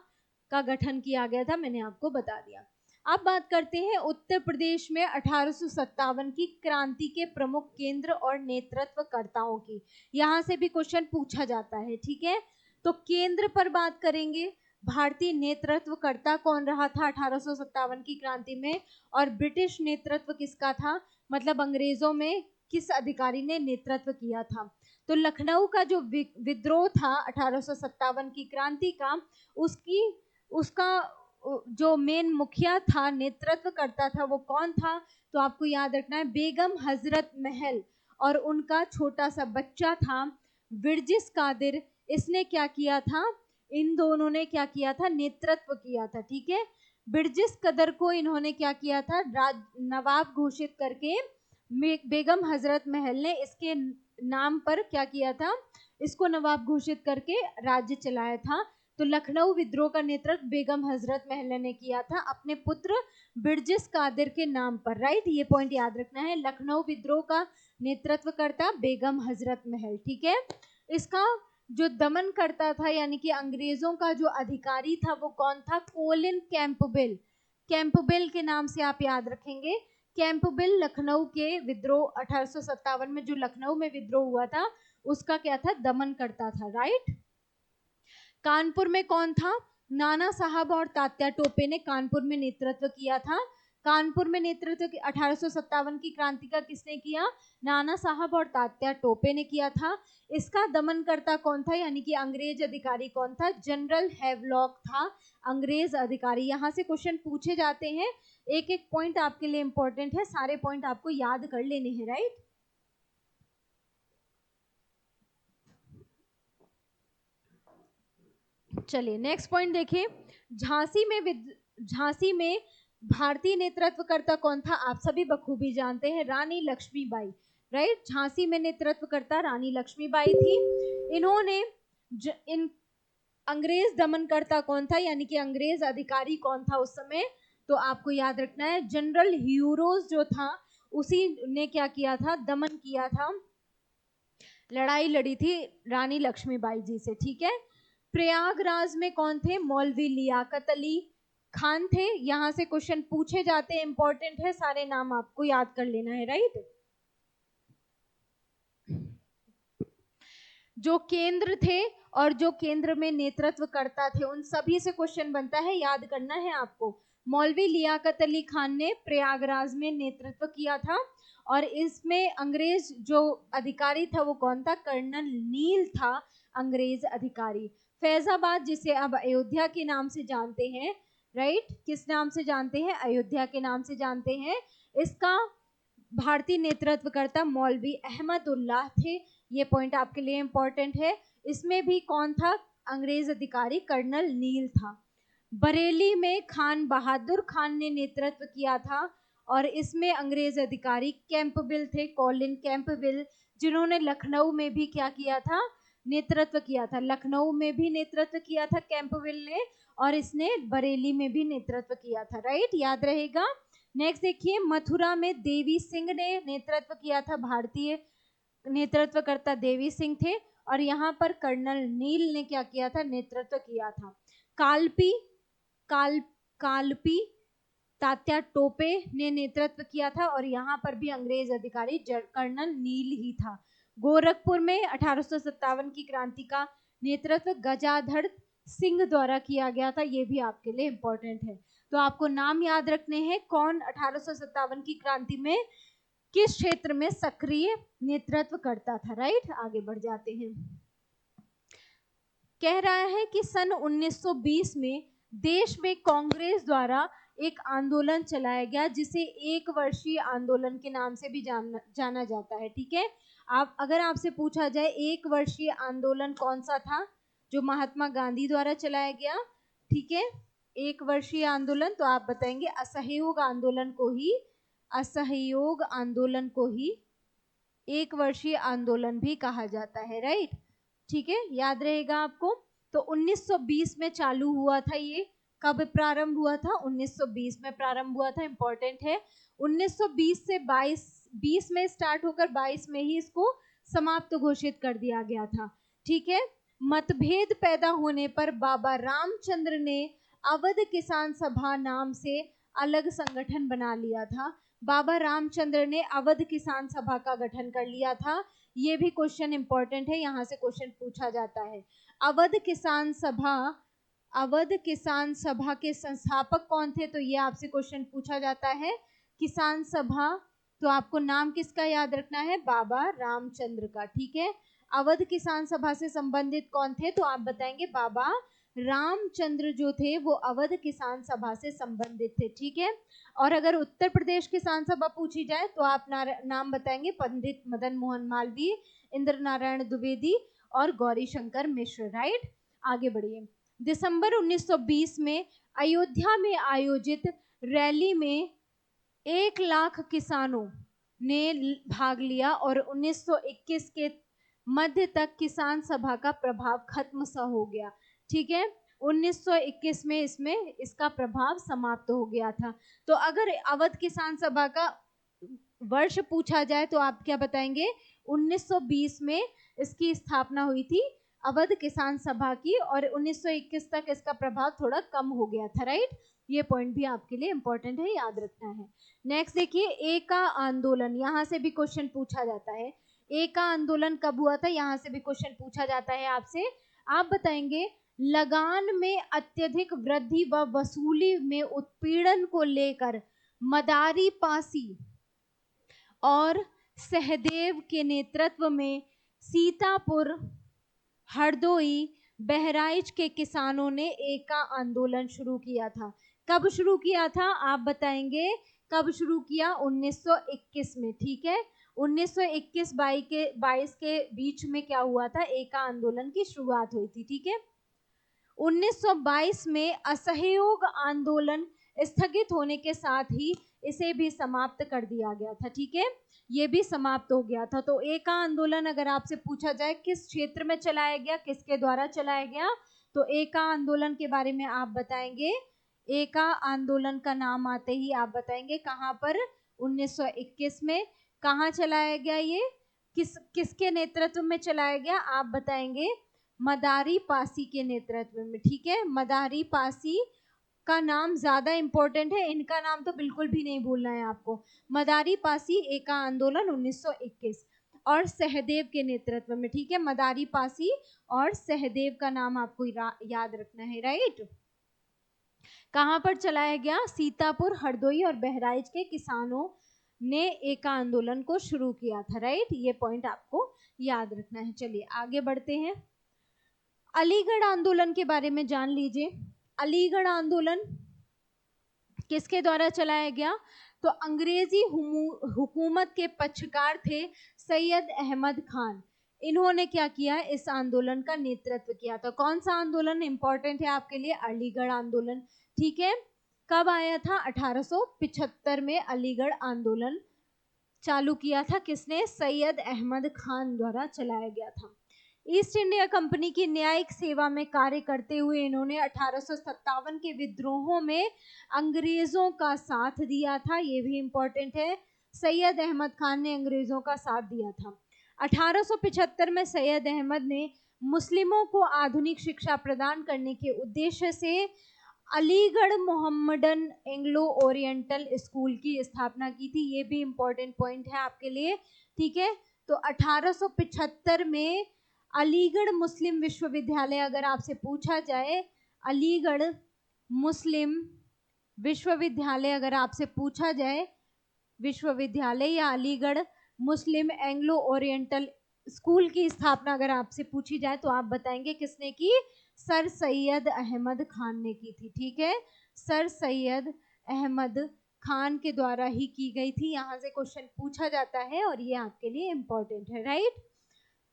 का गठन किया गया था, मैंने आपको बता दिया। अब बात करते हैं उत्तर प्रदेश में 1857 की क्रांति के प्रमुख केंद्र और नेतृत्वकर्ताओं की। यहाँ से भी क्वेश्चन पूछा जाता है, ठीक है। तो केंद्र पर बात करेंगे, भारतीय नेतृत्वकर्ता कौन रहा था 1857 की क्रांति में, और ब्रिटिश नेतृत्व किसका था, मतलब अंग्रेजों में किस अधिकारी ने नेतृत्व किया था। तो लखनऊ का जो विद्रोह था 1857 की क्रांति का, उसका जो मेन मुखिया था, नेतृत्व करता था, वो कौन था? तो आपको याद रखना है बेगम हजरत महल, और उनका छोटा सा बच्चा था विरजिस कादिर। इसने क्या किया था? इन दोनों ने क्या किया था? नेतृत्व किया था। ठीक है, बिरजिस कदर को इन्होंने क्या किया था? नवाब घोषित करके बेगम हजरत महल ने इसके नाम पर क्या किया था? इसको नवाब घोषित करके राज्य चलाया था। तो लखनऊ विद्रोह का नेतृत्व बेगम हजरत महल ने किया था अपने पुत्र बिरजिस कादिर के नाम पर। राइट, ये पॉइंट याद रखना है। लखनऊ विद्रोह का नेतृत्व करता बेगम हजरत महल। ठीक है, इसका जो दमन करता था यानी कि अंग्रेजों का जो अधिकारी था वो कौन था? Colin Campbell. कैंपबेल के नाम से आप याद रखेंगे। कैंपबेल लखनऊ के विद्रोह 1857 में जो लखनऊ में विद्रोह हुआ था उसका क्या था? दमन करता था। राइट, कानपुर में कौन था? नाना साहब और तात्या टोपे ने कानपुर में नेतृत्व किया था। कानपुर में नेतृत्व 1857 की क्रांति का किसने किया? नाना साहब और तात्या टोपे ने किया था। इसका दमनकर्ता कौन था यानी कि अंग्रेज अधिकारी कौन था? जनरल हैवलॉक था अंग्रेज अधिकारी। यहाँ से क्वेश्चन पूछे जाते हैं, एक एक पॉइंट आपके लिए इंपॉर्टेंट है, सारे पॉइंट आपको याद कर लेने हैं। राइट, चलिए नेक्स्ट पॉइंट देखिए। झांसी में भारतीय नेतृत्वकर्ता कौन था? आप सभी बखूबी जानते हैं, रानी लक्ष्मीबाई। राइट, झांसी में नेतृत्वकर्ता रानी लक्ष्मीबाई थी। इन्होंने इन अंग्रेज दमनकर्ता कौन था यानी कि अंग्रेज अधिकारी कौन था उस समय? तो आपको याद रखना है जनरल ह्यूरोज जो था उसी ने क्या किया था? दमन किया था, लड़ाई लड़ी थी रानी लक्ष्मीबाई जी से। ठीक है, प्रयागराज में कौन थे? मौलवी लियाकत अली खान थे। यहां से क्वेश्चन पूछे जाते हैं, इंपॉर्टेंट है, सारे नाम आपको याद कर लेना है। राइट, जो केंद्र थे और जो केंद्र में नेतृत्व करता थे उन सभी से क्वेश्चन बनता है, याद करना है आपको। मौलवी लियाकत अली खान ने प्रयागराज में नेतृत्व किया था और इसमें अंग्रेज जो अधिकारी था वो कौन था? कर्नल नील था अंग्रेज अधिकारी। फैजाबाद, जिसे अब अयोध्या के नाम से जानते हैं, राइट, किस नाम से जानते हैं? अयोध्या के नाम से जानते हैं। इसका भारतीय नेतृत्वकर्ता मौलवी अहमदुल्लाह थे। ये पॉइंट आपके लिए इंपॉर्टेंट है। इसमें भी कौन था? अंग्रेज अधिकारी कर्नल नील था। बरेली में खान बहादुर खान ने नेतृत्व किया था और इसमें अंग्रेज अधिकारी कैंपबेल थे, कॉलिन कैंपबेल, जिन्होंने लखनऊ में भी क्या किया था? नेतृत्व किया था। लखनऊ में भी नेतृत्व किया था कैंपबेल ने और इसने बरेली में भी नेतृत्व किया था। राइट, याद रहेगा। नेक्स्ट देखिए, मथुरा में देवी सिंह ने नेतृत्व किया था। भारतीय नेतृत्वकर्ता देवी सिंह थे और यहाँ पर कर्नल नील ने क्या किया था? नेतृत्व किया था। कालपी तात्या टोपे ने नेतृत्व किया था और यहाँ पर भी अंग्रेज अधिकारी कर्नल नील ही था। गोरखपुर में 1857 की क्रांति का नेतृत्व गजाधर सिंह द्वारा किया गया था। ये भी आपके लिए इंपॉर्टेंट है। तो आपको नाम याद रखने हैं, कौन 1857 की क्रांति में किस क्षेत्र में सक्रिय नेतृत्व करता था। राइट, आगे बढ़ जाते हैं। कह रहा है कि सन 1920 में देश में कांग्रेस द्वारा एक आंदोलन चलाया गया जिसे एक वर्षीय आंदोलन के नाम से भी जाना जाता है। ठीक है, आप अगर आपसे पूछा जाए एक वर्षीय आंदोलन कौन सा था जो महात्मा गांधी द्वारा चलाया गया, ठीक है, एक वर्षीय आंदोलन, तो आप बताएंगे असहयोग आंदोलन को ही एक वर्षीय आंदोलन भी कहा जाता है। राइट, ठीक है, याद रहेगा आपको। तो 1920 में चालू हुआ था। ये कब प्रारंभ हुआ था? 1920 में प्रारंभ हुआ था, इंपॉर्टेंट है। 1920 से 20 में स्टार्ट होकर 22 में ही इसको समाप्त घोषित कर दिया गया था। ठीक है, मतभेद पैदा होने पर बाबा रामचंद्र ने अवध किसान सभा नाम से अलग संगठन बना लिया था। बाबा रामचंद्र ने अवध किसान सभा का गठन कर लिया था। ये भी क्वेश्चन इंपॉर्टेंट है, यहाँ से क्वेश्चन पूछा जाता है। अवध किसान सभा के संस्थापक कौन थे? तो ये आपसे क्वेश्चन पूछा जाता है। किसान सभा, तो आपको नाम किसका याद रखना है? बाबा रामचंद्र का। ठीक है, अवध किसान सभा से संबंधित कौन थे? तो आप बताएंगे बाबा रामचंद्र जो थे वो अवध किसान सभा से संबंधित थे, ठीक है। और अगर उत्तर प्रदेश किसान सभा पूछी जाए तो आप नाम बताएंगे पंडित मदन मोहन मालवीय, इंद्र नारायण द्विवेदी और गौरी शंकर मिश्र, राइट। आगे बढ़िए। दिसंबर 1920 में अयोध्या में आयोजित रैली में 1 लाख किसानों ने भाग लिया और 1921 के मध्य तक किसान सभा का प्रभाव खत्म सा हो गया, ठीक है। 1921 में इसमें इसका प्रभाव समाप्त हो गया था। तो अगर अवध किसान सभा का वर्ष पूछा जाए तो आप क्या बताएंगे? 1920 में इसकी स्थापना हुई थी अवध किसान सभा की, और 1921 तक इसका प्रभाव थोड़ा कम हो गया था, राइट। ये पॉइंट भी आपके लिए इंपॉर्टेंट है, याद रखना है। नेक्स्ट देखिए, एका आंदोलन, यहाँ से भी क्वेश्चन पूछा जाता है। एका आंदोलन कब हुआ था? यहाँ से भी क्वेश्चन पूछा जाता है आपसे। आप बताएंगे लगान में अत्यधिक वृद्धि व वसूली में उत्पीड़न को लेकर मदारी पासी और सहदेव के नेतृत्व में सीतापुर, हरदोई, बहराइच के किसानों ने एका आंदोलन शुरू किया था। कब शुरू किया था आप बताएंगे? कब शुरू किया? 1921 में, ठीक है। 1921-22 के बीच में क्या हुआ था? एका आंदोलन की शुरुआत हुई थी, ठीक है। 1922 में असहयोग आंदोलन स्थगित होने के साथ ही इसे भी समाप्त कर दिया गया था, ठीक है। ये भी समाप्त हो गया था। तो एका आंदोलन अगर आपसे पूछा जाए किस क्षेत्र में चलाया गया, किसके द्वारा चलाया गया, तो एका आंदोलन के बारे में आप बताएंगे। एका आंदोलन का नाम आते ही आप बताएंगे कहाँ पर? 1921 में। कहाँ चलाया गया ये? किसके नेतृत्व में चलाया गया? आप बताएंगे मदारी पासी के नेतृत्व में, ठीक है। मदारी पासी का नाम ज्यादा इंपॉर्टेंट है, इनका नाम तो बिल्कुल भी नहीं भूलना है आपको। मदारी पासी एका आंदोलन 1921 और सहदेव के नेतृत्व में, ठीक है। मदारी पासी और सहदेव का नाम आपको याद रखना है, राइट। कहां पर चलाया गया? सीतापुर, हरदोई और बहराइच के किसानों ने एका आंदोलन को शुरू किया था, राइट। ये पॉइंट आपको याद रखना है। चलिए आगे बढ़ते हैं। अलीगढ़ आंदोलन के बारे में जान लीजिए। अलीगढ़ आंदोलन किसके द्वारा चलाया गया? तो अंग्रेजी हुकूमत के पक्षकार थे सैयद अहमद खान। इन्होंने क्या किया? इस आंदोलन का नेतृत्व किया था। कौन सा आंदोलन इंपॉर्टेंट है आपके लिए? अलीगढ़ आंदोलन, ठीक है। कब आया था? 1875 में अलीगढ़ आंदोलन चालू किया था। किसने? सैयद अहमद खान द्वारा चलाया गया था। ईस्ट इंडिया कंपनी की न्यायिक सेवा में कार्य करते हुए इन्होंने 1857 के विद्रोहों में अंग्रेजों का साथ दिया था। ये भी इंपॉर्टेंट है। सैयद अहमद खान ने अंग्रेजों का साथ दिया था। 1875 में सैयद अहमद ने मुस्लिमों को आधुनिक शिक्षा प्रदान करने के उद्देश्य से Aligarh Mohammedan Anglo oriental school की स्थापना की थी। ये भी इंपॉर्टेंट पॉइंट है आपके लिए, ठीक है। तो 1875 में अलीगढ़ मुस्लिम विश्वविद्यालय, अगर आपसे पूछा जाए अलीगढ़ मुस्लिम विश्वविद्यालय, अगर आपसे पूछा जाए विश्वविद्यालय या अलीगढ़ मुस्लिम एंग्लो ओरिएंटल स्कूल की स्थापना अगर आपसे पूछी जाए तो आप बताएंगे किसने की? सर सैयद अहमद खान ने की थी, ठीक है। सर सैयद अहमद खान के द्वारा ही की गई थी। यहाँ से क्वेश्चन पूछा जाता है और ये आपके लिए इंपॉर्टेंट है, राइट।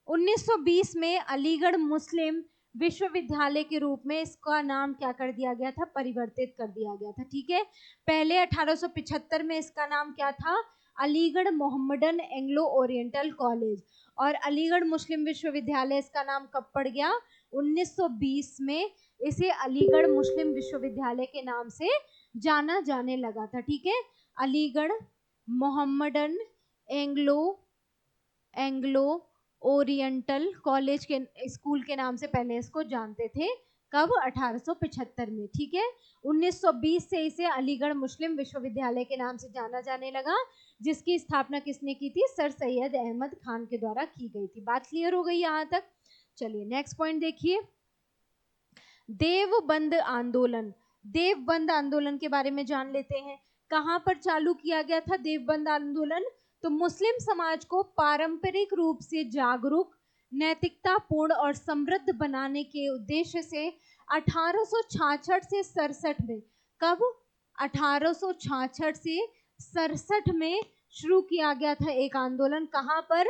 1920 में अलीगढ़ मुस्लिम विश्वविद्यालय के रूप में इसका नाम क्या कर दिया गया था? परिवर्तित कर दिया गया था, ठीक है। पहले 1875 में इसका नाम क्या था? Aligarh Mohammedan Anglo oriental college. और अलीगढ़ मुस्लिम विश्वविद्यालय इसका नाम कब पड़ गया? 1920 में इसे अलीगढ़ मुस्लिम विश्वविद्यालय के नाम से जाना जाने लगा था, ठीक है। Aligarh Mohammedan Anglo oriental college के स्कूल के नाम से पहले इसको जानते थे। कब? 1875 में, ठीक है। 1920 से इसे अलीगढ़ मुस्लिम विश्वविद्यालय के नाम से जाना जाने लगा, जिसकी स्थापना किसने की थी? सर सैयद अहमद खान के द्वारा की गई थी। बात क्लियर हो गई यहाँ तक? चलिए नेक्स्ट पॉइंट देखिए, देवबंद आंदोलन। देवबंद आंदोलन के बारे में जान लेते हैं। कहां पर चालू किया गया था देवबंद आंदोलन? तो मुस्लिम समाज को पारंपरिक रूप से जागरूक, नैतिकतापूर्ण और समृद्ध बनाने के उद्देश्य से 1866 से 67 में, कब? 1866 से 67 में शुरू किया गया था एक आंदोलन। कहाँ पर?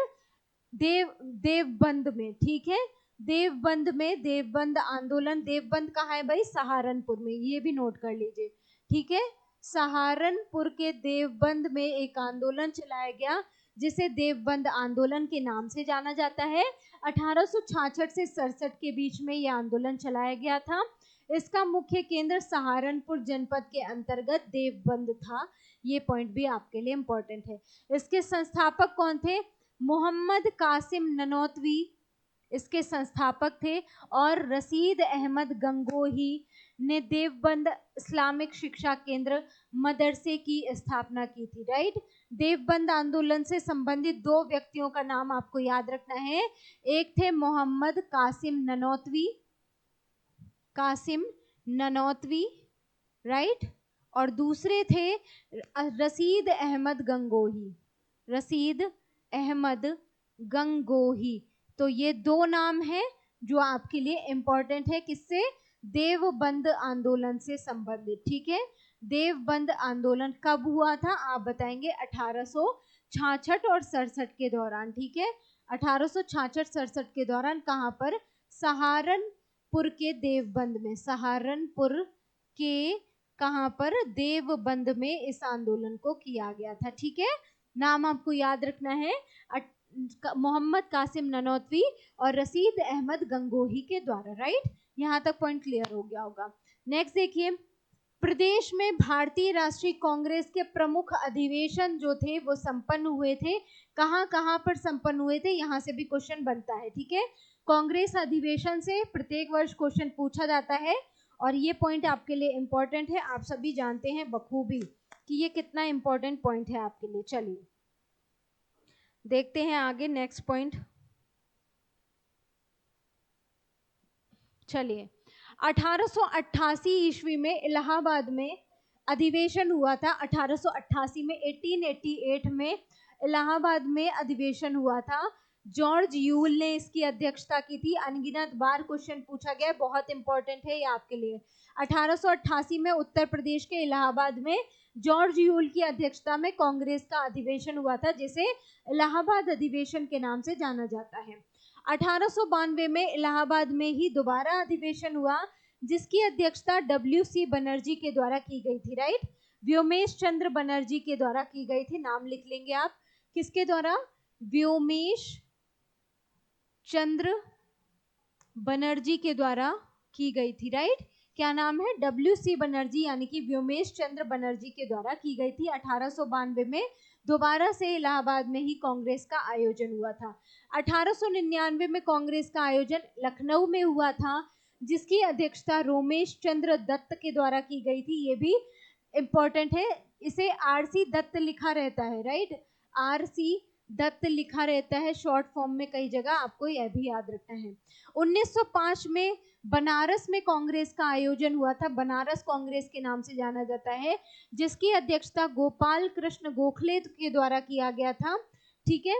देवबंद में, ठीक है, देवबंद में, देवबंद आंदोलन। देवबंद कहाँ है भाई? सहारनपुर में, ये भी नोट कर लीजिए, ठीक है। सहारनपुर के देवबंद में एक आंदोलन चलाया गया जिसे देवबंद आंदोलन के नाम से जाना जाता है। 1866 से 67 के बीच में यह आंदोलन चलाया गया था। इसका मुख्य केंद्र सहारनपुर जनपद के अंतर्गत देवबंद था। ये पॉइंट भी आपके लिए इम्पोर्टेंट है। इसके संस्थापक कौन थे? मोहम्मद कासिम ननौतवी इसके संस्थापक थे, और रशीद अहमद गंगोही ने देवबंद इस्लामिक शिक्षा केंद्र मदरसे की स्थापना की थी। राइट। देवबंद आंदोलन से संबंधित दो व्यक्तियों का नाम आपको याद रखना है। एक थे मोहम्मद कासिम ननौतवी, राइट, और दूसरे थे रशीद अहमद गंगोही। तो ये दो नाम हैं जो आपके लिए इंपॉर्टेंट है। किससे? देवबंद आंदोलन से संबंधित, ठीक है। देवबंद आंदोलन कब हुआ था आप बताएंगे? 1866 और 67 के दौरान, ठीक है। 1866-67 के दौरान कहाँ पर? सहारनपुर के देवबंद में, सहारनपुर के कहाँ पर? देवबंद में इस आंदोलन को किया गया था, ठीक है। नाम आपको याद रखना है, मोहम्मद कासिम ननौतवी और रशीद अहमद गंगोही के द्वारा। राइट, यहाँ तक पॉइंट क्लियर हो गया होगा। नेक्स्ट देखिए, प्रदेश में भारतीय राष्ट्रीय कांग्रेस के प्रमुख अधिवेशन जो थे वो संपन्न हुए थे। कहाँ कहाँ पर संपन्न हुए थे? यहाँ से भी क्वेश्चन बनता है, ठीक है। कांग्रेस अधिवेशन से प्रत्येक वर्ष क्वेश्चन पूछा जाता है, और ये पॉइंट आपके लिए इंपॉर्टेंट है। आप सभी जानते हैं बखूबी कि ये कितना इंपॉर्टेंट पॉइंट है आपके लिए। चलिए देखते हैं आगे नेक्स्ट पॉइंट। चलिए, 1888 ईस्वी में इलाहाबाद में अधिवेशन हुआ था। 1888 में 1888 में इलाहाबाद में अधिवेशन हुआ था। जॉर्ज यूल ने इसकी अध्यक्षता की थी। अनगिनत बार क्वेश्चन पूछा गया, बहुत इंपॉर्टेंट है ये आपके लिए। 1888 में उत्तर प्रदेश के इलाहाबाद में जॉर्ज यूल की अध्यक्षता में कांग्रेस का अधिवेशन हुआ था, जिसे इलाहाबाद अधिवेशन के नाम से जाना जाता है। 1892 में इलाहाबाद में ही दोबारा अधिवेशन हुआ, जिसकी अध्यक्षता WC बनर्जी के द्वारा की गई थी। राइट, व्योमेश चंद्र बनर्जी के द्वारा की गई थी। नाम लिख लेंगे आप, किसके द्वारा? व्योमेश चंद्र बनर्जी के द्वारा की गई थी। राइट, क्या नाम है? WC बनर्जी, यानी कि व्योमेश चंद्र बनर्जी के द्वारा की गई थी। 1892 में दोबारा से इलाहाबाद में ही कांग्रेस का आयोजन हुआ था। 1899 में कांग्रेस का आयोजन लखनऊ में हुआ था, जिसकी अध्यक्षता रोमेश चंद्र दत्त के द्वारा की गई थी। ये भी इंपॉर्टेंट है, इसे RC दत्त लिखा रहता है। राइट, RC दत्त लिखा रहता है शॉर्ट फॉर्म में कई जगह, आपको यह भी याद रखना है। 1905 में बनारस में कांग्रेस का आयोजन हुआ था। बनारस कांग्रेस के नाम से जाना जाता है, जिसकी अध्यक्षता गोपाल कृष्ण गोखले के द्वारा किया गया था। ठीक है,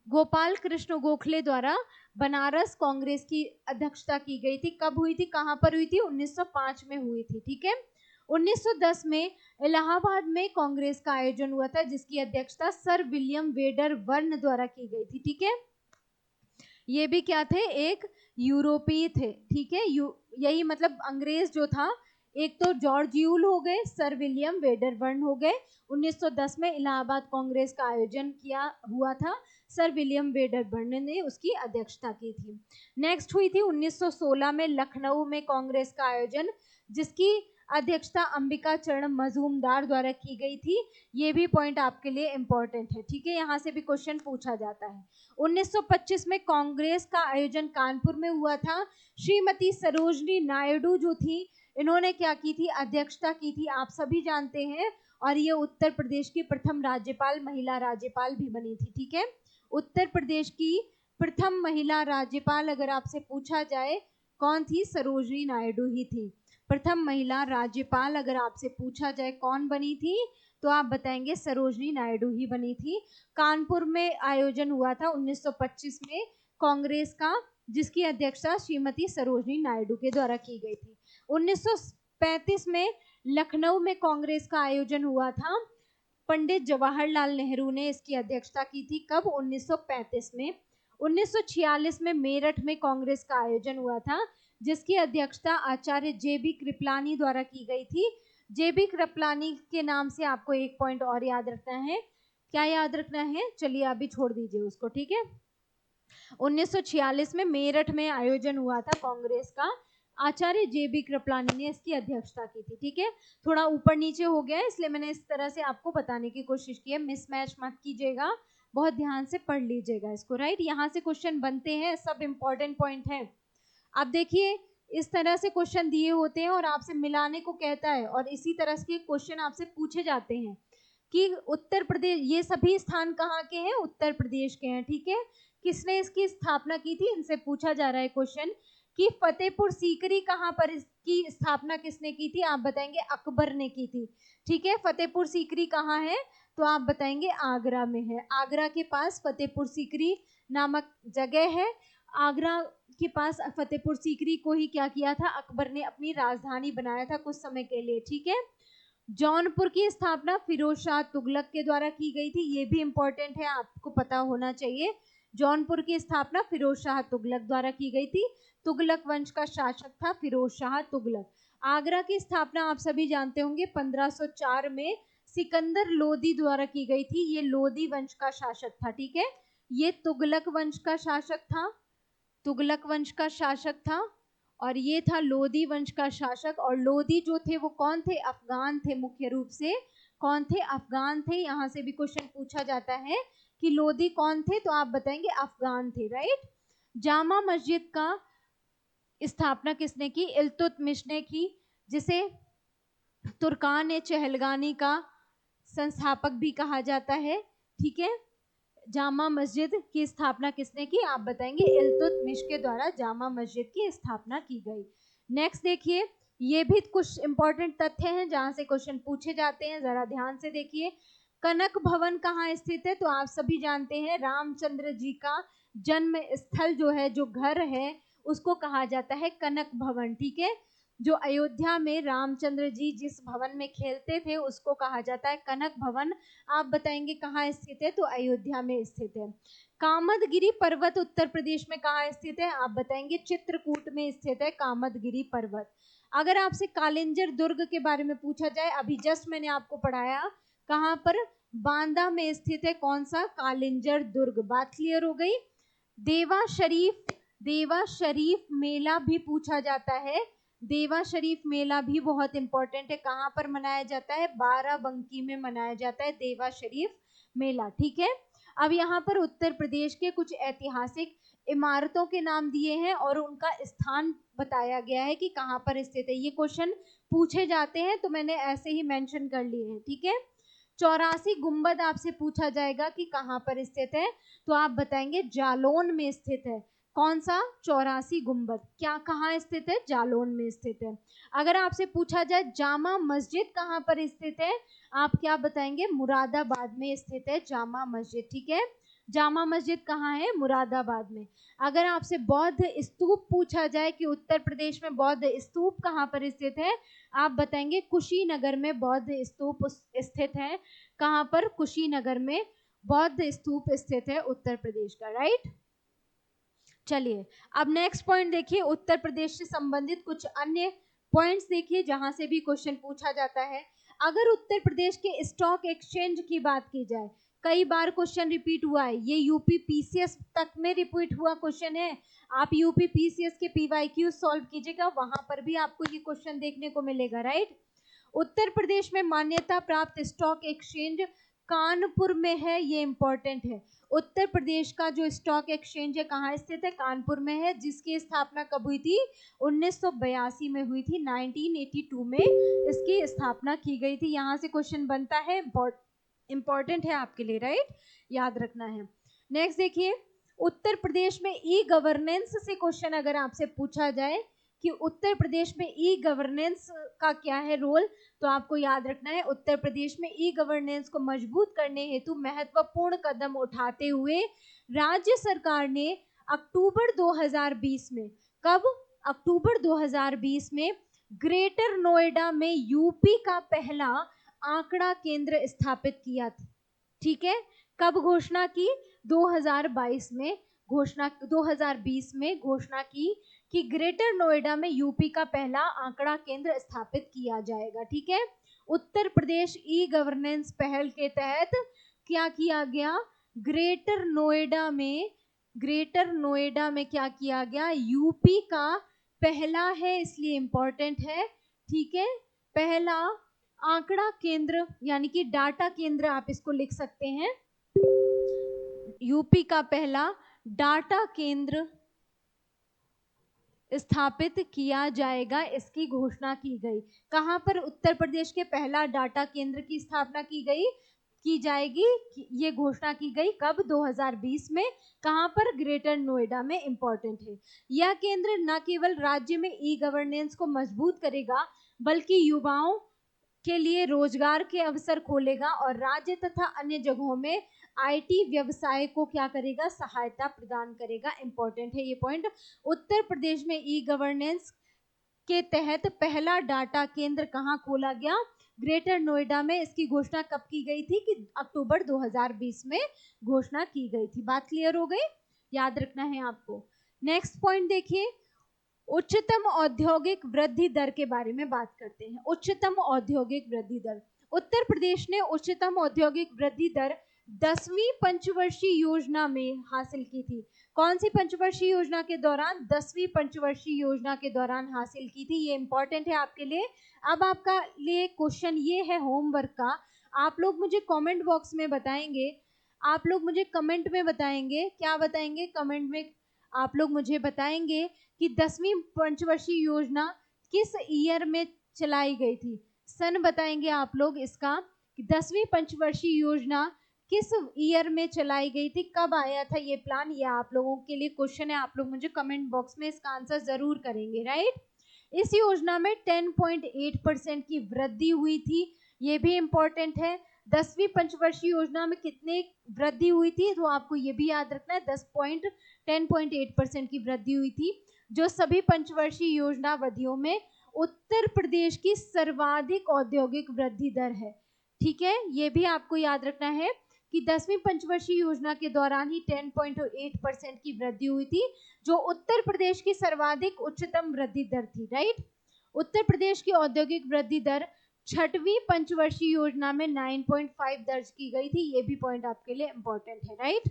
गोपाल कृष्ण गोखले द्वारा बनारस कांग्रेस की अध्यक्षता की गई थी। कब हुई थी, कहां पर हुई थी? 1905 में हुई थी। ठीक है, 1910 में इलाहाबाद में कांग्रेस का आयोजन हुआ था, जिसकी अध्यक्षता सर विलियम वेडरबर्न द्वारा की गई थी। ठीक है, ये भी क्या थे? एक यूरोपीय थे। ठीक है, यही मतलब अंग्रेज जो था, एक तो जॉर्ज यूल हो गए, सर विलियम वेडरबर्न हो गए। 1910 में इलाहाबाद कांग्रेस का आयोजन किया हुआ था, सर विलियम वेडरबर्न ने उसकी अध्यक्षता की थी। नेक्स्ट हुई थी 1916 में लखनऊ में कांग्रेस का आयोजन, जिसकी अध्यक्षता अंबिका चरण मजूमदार द्वारा की गई थी। ये भी पॉइंट आपके लिए इंपॉर्टेंट है। ठीक है, यहाँ से भी क्वेश्चन पूछा जाता है। 1925 में कांग्रेस का आयोजन कानपुर में हुआ था। श्रीमती सरोजनी नायडू जो थी, इन्होंने क्या की थी? अध्यक्षता की थी, आप सभी जानते हैं। और ये उत्तर प्रदेश की प्रथम राज्यपाल, महिला राज्यपाल भी बनी थी। ठीक है, उत्तर प्रदेश की प्रथम महिला राज्यपाल अगर आपसे पूछा जाए कौन थी? सरोजनी नायडू ही थी। प्रथम महिला राज्यपाल अगर आपसे पूछा जाए कौन बनी थी, तो आप बताएंगे सरोजनी नायडू ही बनी थी। कानपुर में आयोजन हुआ था 1925 में कांग्रेस का, जिसकी अध्यक्षता श्रीमती सरोजिनी नायडू के द्वारा की गई थी। 1935 में लखनऊ में कांग्रेस का आयोजन हुआ था। पंडित जवाहरलाल नेहरू ने इसकी अध्यक्षता की थी। कब? 1935 में। 1946 में मेरठ में कांग्रेस का आयोजन हुआ था, जिसकी अध्यक्षता आचार्य जेबी कृपलानी द्वारा की गई थी। जेबी कृपलानी के नाम से आपको एक पॉइंट और याद रखना है। क्या याद रखना है? चलिए अभी छोड़ दीजिए उसको, ठीक है। 1946 में मेरठ में आयोजन हुआ था कांग्रेस का। आचार्य जेबी कृपलानी ने इसकी अध्यक्षता की थी, ठीक है। थोड़ा ऊपर नीचे हो गया इसलिए मैंने इस तरह से आपको बताने की कोशिश की है। मिसमैच मत कीजिएगा, बहुत ध्यान से पढ़ लीजिएगा इसको, राइट। यहाँ से क्वेश्चन बनते हैं, सब इंपॉर्टेंट पॉइंट है। अब देखिए इस तरह से क्वेश्चन दिए होते हैं और आपसे मिलाने को कहता है, और इसी तरह के क्वेश्चन आपसे पूछे जाते हैं कि उत्तर प्रदेश, ये सभी स्थान कहाँ के हैं? उत्तर प्रदेश के हैं, ठीक है। किसने इसकी स्थापना की थी? इनसे पूछा जा रहा है क्वेश्चन कि फतेहपुर सीकरी कहाँ पर इसकी स्थापना किसने की थी? आप बताएंगे अकबर ने की थी, ठीक है। फतेहपुर सीकरी कहाँ है? तो आप बताएंगे आगरा में है। आगरा के पास फतेहपुर सीकरी नामक जगह है। आगरा के पास फतेहपुर सीकरी को ही क्या किया था? अकबर ने अपनी राजधानी बनाया था कुछ समय के लिए, ठीक है। जौनपुर की स्थापना फिरोज शाह तुगलक के द्वारा की गई थी। ये भी इंपॉर्टेंट है, आपको पता होना चाहिए। जौनपुर की स्थापना फिरोज शाह तुगलक द्वारा की गई थी। तुगलक वंश का शासक था फिरोज शाह तुगलक। आगरा की स्थापना आप सभी जानते होंगे 1504 में सिकंदर लोदी द्वारा की गई थी। ये लोदी वंश का शासक था, ठीक है। ये तुगलक वंश का शासक था, तुगलक वंश का शासक था, और ये था लोदी वंश का शासक। और लोदी जो थे वो कौन थे? अफगान थे, मुख्य रूप से कौन थे? अफगान थे। यहाँ से भी क्वेश्चन पूछा जाता है कि लोदी कौन थे, तो आप बताएंगे अफगान थे, राइट। जामा मस्जिद का स्थापना किसने की? इल्तुतमिश ने की, जिसे तुर्कान ए चहलगानी का संस्थापक भी कहा जाता है, ठीक है। जामा मस्जिद की स्थापना किसने की? आप बताएंगे इल्तुतमिश के द्वारा जामा मस्जिद की स्थापना की गई। नेक्स्ट देखिए, ये भी कुछ इंपॉर्टेंट तथ्य हैं जहां से क्वेश्चन पूछे जाते हैं, जरा ध्यान से देखिए। कनक भवन कहाँ स्थित है? तो आप सभी जानते हैं रामचंद्र जी का जन्म स्थल जो है, जो घर है, उसको कहा जाता है कनक भवन, ठीक है। जो अयोध्या में रामचंद्र जी जिस भवन में खेलते थे उसको कहा जाता है कनक भवन। आप बताएंगे कहाँ स्थित है? तो अयोध्या में स्थित है। कामदगिरी पर्वत उत्तर प्रदेश में कहाँ स्थित है? आप बताएंगे चित्रकूट में स्थित है कामदगिरी पर्वत। अगर आपसे कालिंजर दुर्ग के बारे में पूछा जाए, अभी जस्ट मैंने आपको पढ़ाया, कहाँ पर? बांदा में स्थित है। कौन सा? कालिंजर दुर्ग। बात क्लियर हो गई। देवा शरीफ मेला भी पूछा जाता है। देवा शरीफ मेला भी बहुत इंपॉर्टेंट है। कहाँ पर मनाया जाता है? बाराबंकी में मनाया जाता है देवा शरीफ मेला, ठीक है। अब यहाँ पर उत्तर प्रदेश के कुछ ऐतिहासिक इमारतों के नाम दिए हैं और उनका स्थान बताया गया है कि कहाँ पर स्थित है। ये क्वेश्चन पूछे जाते हैं तो मैंने ऐसे ही मेंशन कर लिए हैं, ठीक है। 84 गुंबद आपसे पूछा जाएगा कि कहाँ पर स्थित है, तो आप बताएंगे जालौन में स्थित है। कौन सा? 84 गुंबद क्या कहाँ स्थित है? जालौन में स्थित है। अगर आपसे पूछा जाए जामा मस्जिद कहाँ पर स्थित है, आप क्या बताएंगे? मुरादाबाद में स्थित है जामा मस्जिद, ठीक है। जामा मस्जिद कहाँ है? मुरादाबाद में। अगर आपसे बौद्ध स्तूप पूछा जाए कि उत्तर प्रदेश में बौद्ध स्तूप कहाँ पर स्थित है, आप बताएंगे कुशीनगर में बौद्ध स्तूप स्थित है। कहाँ पर? कुशीनगर में बौद्ध स्तूप स्थित है उत्तर प्रदेश का, राइट। चलिए अब नेक्स्ट पॉइंट देखिए, उत्तर प्रदेश से संबंधित कुछ अन्य पॉइंट्स देखिए जहां से भी क्वेश्चन पूछा जाता है। अगर उत्तर प्रदेश के स्टॉक एक्सचेंज की बात की जाए, कई बार क्वेश्चन रिपीट हुआ है, ये यूपी पीसीएस तक में रिपीट हुआ क्वेश्चन है। आप यूपी पीसीएस के पीवाईक्यू सॉल्व कीजिएगा, वहां पर भी आपको ये क्वेश्चन देखने को मिलेगा, राइट। उत्तर प्रदेश में मान्यता प्राप्त स्टॉक एक्सचेंज कानपुर में है, ये इंपॉर्टेंट है। उत्तर प्रदेश का जो स्टॉक एक्सचेंज है कहाँ स्थित है? कानपुर में है, जिसकी स्थापना कब हुई थी? 1982 में हुई थी। 1982 में इसकी स्थापना की गई थी। यहाँ से क्वेश्चन बनता है, इंपॉर्टेंट है आपके लिए, राइट, याद रखना है। नेक्स्ट देखिए, उत्तर प्रदेश में ई गवर्नेंस से क्वेश्चन अगर आपसे पूछा जाए कि उत्तर प्रदेश में ई गवर्नेंस का क्या है रोल, तो आपको याद रखना है उत्तर प्रदेश में ई गवर्नेंस को मजबूत करने हेतु महत्वपूर्ण कदम उठाते हुए राज्य सरकार ने अक्टूबर 2020 में, कब? अक्टूबर 2020 में ग्रेटर नोएडा में यूपी का पहला आंकड़ा केंद्र स्थापित किया था। ठीक है, कब घोषणा की? 2022 में घोषणा, 2020 में घोषणा की कि ग्रेटर नोएडा में यूपी का पहला आंकड़ा केंद्र स्थापित किया जाएगा। ठीक है, उत्तर प्रदेश ई गवर्नेंस पहल के तहत क्या किया गया? ग्रेटर नोएडा में क्या किया गया? यूपी का पहला है, इसलिए इंपॉर्टेंट है। ठीक है, पहला आंकड़ा केंद्र यानी कि डाटा केंद्र आप इसको लिख सकते हैं। यूपी का पहला डाटा केंद्र स्थापित किया जाएगा, इसकी घोषणा की गई। कहां पर उत्तर प्रदेश के पहला डाटा केंद्र की स्थापना की जाएगी? ये घोषणा की गई कब? 2020 में। कहां पर? ग्रेटर नोएडा में। इंपॉर्टेंट है। यह केंद्र न केवल राज्य में ई गवर्नेंस को मजबूत करेगा बल्कि युवाओं के लिए रोजगार के अवसर खोलेगा और राज्य तथा अन्य जगहों में आईटी व्यवसाय को क्या करेगा? सहायता प्रदान करेगा। इंपॉर्टेंट है ये पॉइंट। उत्तर प्रदेश में ई गवर्नेंस के तहत पहला डाटा केंद्र कहाँ खोला गया? ग्रेटर नोएडा में। इसकी घोषणा कब की गई थी? कि अक्टूबर 2020 में घोषणा की गई थी। बात क्लियर हो गई? याद रखना है आपको। नेक्स्ट पॉइंट देखिए, उच्चतम औद्योगिक वृद्धि दर के बारे में बात करते हैं। उच्चतम औद्योगिक वृद्धि दर, उत्तर प्रदेश ने उच्चतम औद्योगिक वृद्धि दर 10वीं पंचवर्षीय योजना में हासिल की थी। कौन सी पंचवर्षीय योजना के दौरान? 10वीं पंचवर्षीय योजना के दौरान हासिल की थी। ये इंपॉर्टेंट है आपके लिए। अब आपका लिए क्वेश्चन ये है होमवर्क का, आप लोग मुझे कमेंट बॉक्स में बताएंगे, आप लोग मुझे कमेंट में बताएंगे, क्या बताएंगे? कमेंट में आप लोग मुझे बताएंगे कि 10वीं पंचवर्षीय योजना किस ईयर में चलाई गई थी। सन बताएंगे आप लोग इसका कि 10वीं पंचवर्षीय योजना किस ईयर में चलाई गई थी, कब आया था ये प्लान। ये आप लोगों के लिए क्वेश्चन है, आप लोग मुझे कमेंट बॉक्स में इसका आंसर जरूर करेंगे। राइट, इस योजना में 10.8% की वृद्धि हुई थी, ये भी इंपॉर्टेंट है। 10वीं पंचवर्षीय योजना में कितने वृद्धि हुई थी? तो आपको ये भी याद रखना है, 10.8% की वृद्धि हुई थी, जो सभी पंचवर्षीय योजनावधियों में उत्तर प्रदेश की सर्वाधिक औद्योगिक वृद्धि दर है। ठीक है, ये भी आपको याद रखना है कि 10वीं पंचवर्षीय योजना के दौरान ही 10.8% की वृद्धि हुई थी, जो उत्तर प्रदेश की सर्वाधिक उच्चतम वृद्धि दर थी। राइट, उत्तर प्रदेश की औद्योगिक वृद्धि दर 6वीं पंचवर्षीय योजना में 9.5 दर्ज की गई थी। ये भी पॉइंट आपके लिए इंपॉर्टेंट है। राइट,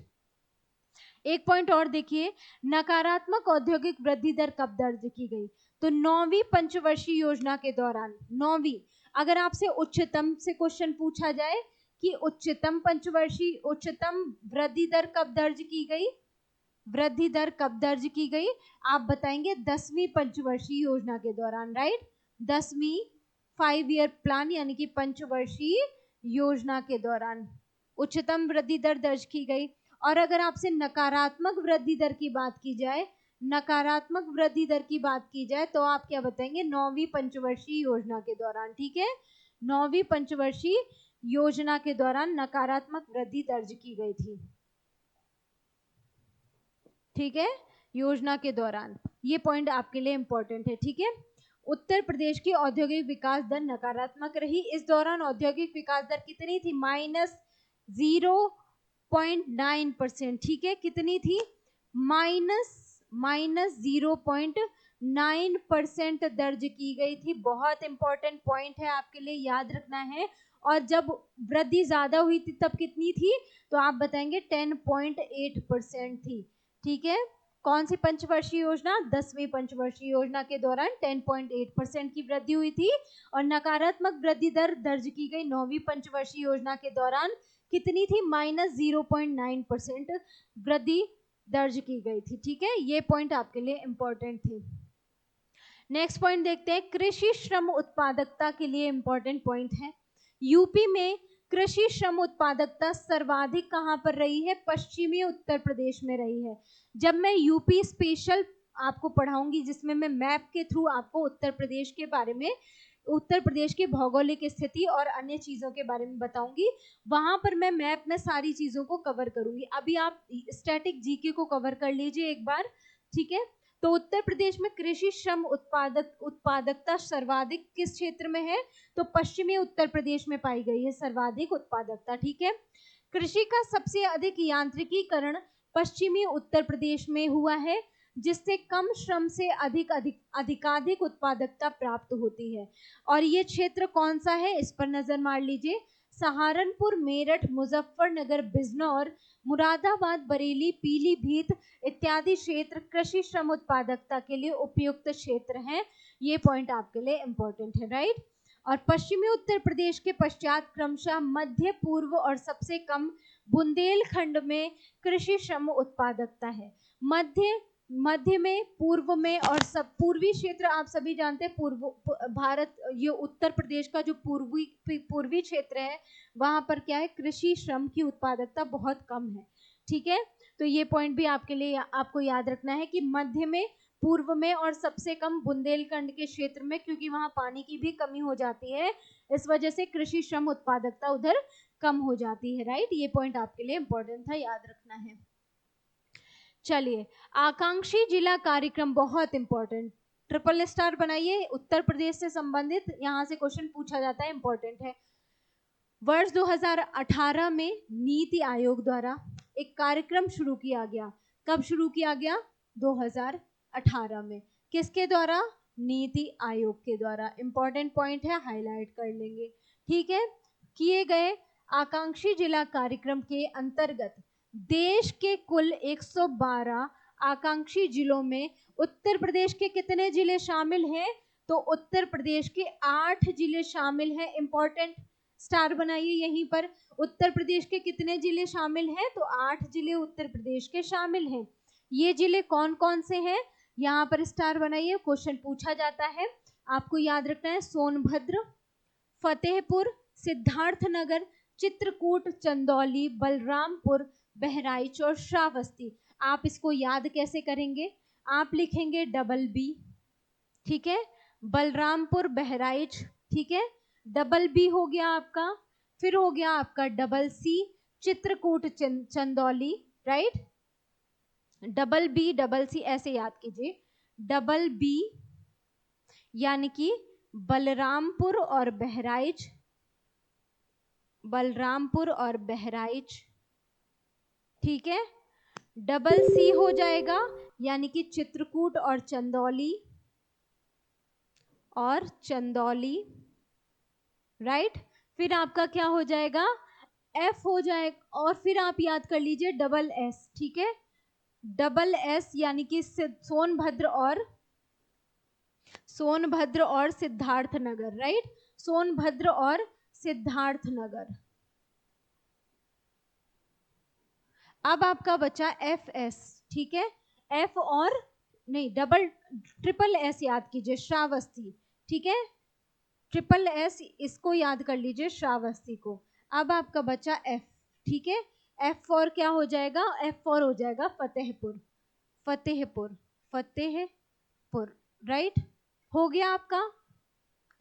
एक पॉइंट और देखिए, नकारात्मक औद्योगिक वृद्धि दर कब दर्ज की गई? तो 9वीं पंचवर्षीय योजना के दौरान। 9वीं, अगर आपसे उच्चतम से क्वेश्चन पूछा जाए कि उच्चतम वृद्धि दर कब दर्ज की गई, वृद्धि दर कब दर्ज की गई, आप बताएंगे 10वीं पंचवर्षीय योजना के दौरान। राइट, 10वीं 5 ईयर प्लान यानी कि पंचवर्षीय योजना के दौरान उच्चतम वृद्धि दर दर्ज की गई। और अगर आपसे नकारात्मक वृद्धि दर की बात की जाए, नकारात्मक वृद्धि दर की बात की जाए तो आप क्या बताएंगे? 9वीं पंचवर्षीय योजना के दौरान। ठीक है, 9वीं पंचवर्षीय योजना के दौरान नकारात्मक वृद्धि दर्ज की गई थी। ठीक है, योजना के दौरान। ये पॉइंट आपके लिए इंपॉर्टेंट है। ठीक है, उत्तर प्रदेश की औद्योगिक विकास दर नकारात्मक रही। इस दौरान औद्योगिक विकास दर कितनी थी? -0.9%। ठीक है, कितनी थी? -0.9% दर्ज की गई थी। बहुत इंपॉर्टेंट पॉइंट है, आपके लिए याद रखना है। और जब वृद्धि ज्यादा हुई थी तब कितनी थी? तो आप बताएंगे 10.8% थी। ठीक है, कौन सी पंचवर्षीय योजना? 10वीं पंचवर्षीय योजना के दौरान 10.8% की वृद्धि हुई थी। और नकारात्मक वृद्धि दर दर्ज की गई 9वीं पंचवर्षीय योजना के दौरान, कितनी थी? -0.9% वृद्धि दर्ज की गई थी। ठीक है, ये पॉइंट आपके लिए इंपॉर्टेंट थे। नेक्स्ट पॉइंट देखते हैं, कृषि श्रम उत्पादकता के लिए इंपॉर्टेंट पॉइंट है। यूपी में कृषि श्रम उत्पादकता सर्वाधिक कहां पर रही है? पश्चिमी उत्तर प्रदेश में रही है। जब मैं यूपी स्पेशल आपको पढ़ाऊंगी, जिसमें मैं मैप के थ्रू आपको उत्तर प्रदेश के बारे में उत्तर प्रदेश की भौगोलिक स्थिति और अन्य चीज़ों के बारे में बताऊंगी। वहां पर मैं मैप में सारी चीज़ों को कवर करूंगी। अभी आप स्टैटिक जीके को कवर कर लीजिए एक बार, ठीक है। तो उत्तर प्रदेश में कृषि श्रम उत्पादकता सर्वाधिक किस क्षेत्र में है? तो पश्चिमी उत्तर प्रदेश में पाई गई है सर्वाधिक उत्पादकता, ठीक है। कृषि का सबसे अधिक यांत्रिकीकरण पश्चिमी उत्तर प्रदेश में हुआ है, जिससे कम श्रम से अधिकाधिक उत्पादकता प्राप्त होती है। और ये क्षेत्र कौन सा है, इस पर नजर मार लीजिए। सहारनपुर, मेरठ, मुजफ्फरनगर, बिजनौर, मुरादाबाद, बरेली, पीलीभीत इत्यादि क्षेत्र कृषि श्रम उत्पादकता के लिए उपयुक्त क्षेत्र हैं। ये पॉइंट आपके लिए इंपॉर्टेंट है, राइट। और पश्चिमी उत्तर प्रदेश के पश्चात क्रमशः मध्य, पूर्व और सबसे कम बुंदेलखंड में कृषि श्रम उत्पादकता है। मध्य में, पूर्व में और सब पूर्वी क्षेत्र आप सभी जानते हैं, भारत, ये उत्तर प्रदेश का जो पूर्वी क्षेत्र है, वहां पर क्या है, कृषि श्रम की उत्पादकता बहुत कम है, ठीक है। तो ये पॉइंट भी आपके लिए आपको याद रखना है कि मध्य में, पूर्व में और सबसे कम बुंदेलखंड के क्षेत्र में, क्योंकि वहां पानी की भी कमी हो जाती है, इस वजह से कृषि श्रम उत्पादकता उधर कम हो जाती है, राइट। ये पॉइंट आपके लिए इंपॉर्टेंट था, याद रखना है। चलिए, आकांक्षी जिला कार्यक्रम बहुत इंपॉर्टेंट, ट्रिपल स्टार बनाइए, उत्तर प्रदेश से संबंधित यहां से क्वेश्चन पूछा जाता है, इंपॉर्टेंट है। वर्ष 2018 में नीति आयोग द्वारा एक कार्यक्रम शुरू किया गया। कब शुरू किया गया? 2018 में। किसके द्वारा? नीति आयोग के द्वारा। इंपॉर्टेंट पॉइंट है, हाईलाइट कर लेंगे, ठीक है। किए गए आकांक्षी जिला कार्यक्रम के अंतर्गत देश के कुल 112 आकांक्षी जिलों में उत्तर प्रदेश के कितने जिले शामिल हैं? तो उत्तर प्रदेश के 8 जिले शामिल हैं। इंपॉर्टेंट स्टार बनाइए यहीं पर। उत्तर प्रदेश के कितने जिले शामिल हैं? तो 8 जिले उत्तर प्रदेश के शामिल हैं। ये जिले कौन कौन से हैं? यहाँ पर स्टार बनाइए, क्वेश्चन पूछा जाता है, आपको याद रखना है। सोनभद्र, फतेहपुर, सिद्धार्थनगर, चित्रकूट, चंदौली, बलरामपुर, बहराइच और श्रावस्ती। आप इसको याद कैसे करेंगे? आप लिखेंगे डबल बी, ठीक है, बलरामपुर, बहराइच, ठीक है, डबल बी हो गया आपका, फिर हो गया आपका double C, Chitrakoot, Chandauli, right. Double B, double C ऐसे याद कीजिए। डबल बी यानी कि बलरामपुर और बहराइच, बलरामपुर और बहराइच, ठीक है। डबल सी हो जाएगा यानी कि चित्रकूट और चंदौली, और चंदौली, राइट। फिर आपका क्या हो जाएगा? एफ हो जाएगा, और फिर आप याद कर लीजिए डबल एस, ठीक है। डबल एस यानी कि सोनभद्र और सिद्धार्थनगर, राइट। सोनभद्र और सिद्धार्थनगर। अब आपका बचा एफ एस, ठीक है। एफ और नहीं, ट्रिपल एस याद कीजिए, श्रावस्ती, ठीक है। ट्रिपल एस इसको याद कर लीजिए, श्रावस्ती को। अब आपका बचा एफ, ठीक है। एफ फॉर क्या हो जाएगा? एफ फॉर हो जाएगा फतेहपुर, फतेहपुर, फतेहपुर, राइट। हो गया आपका।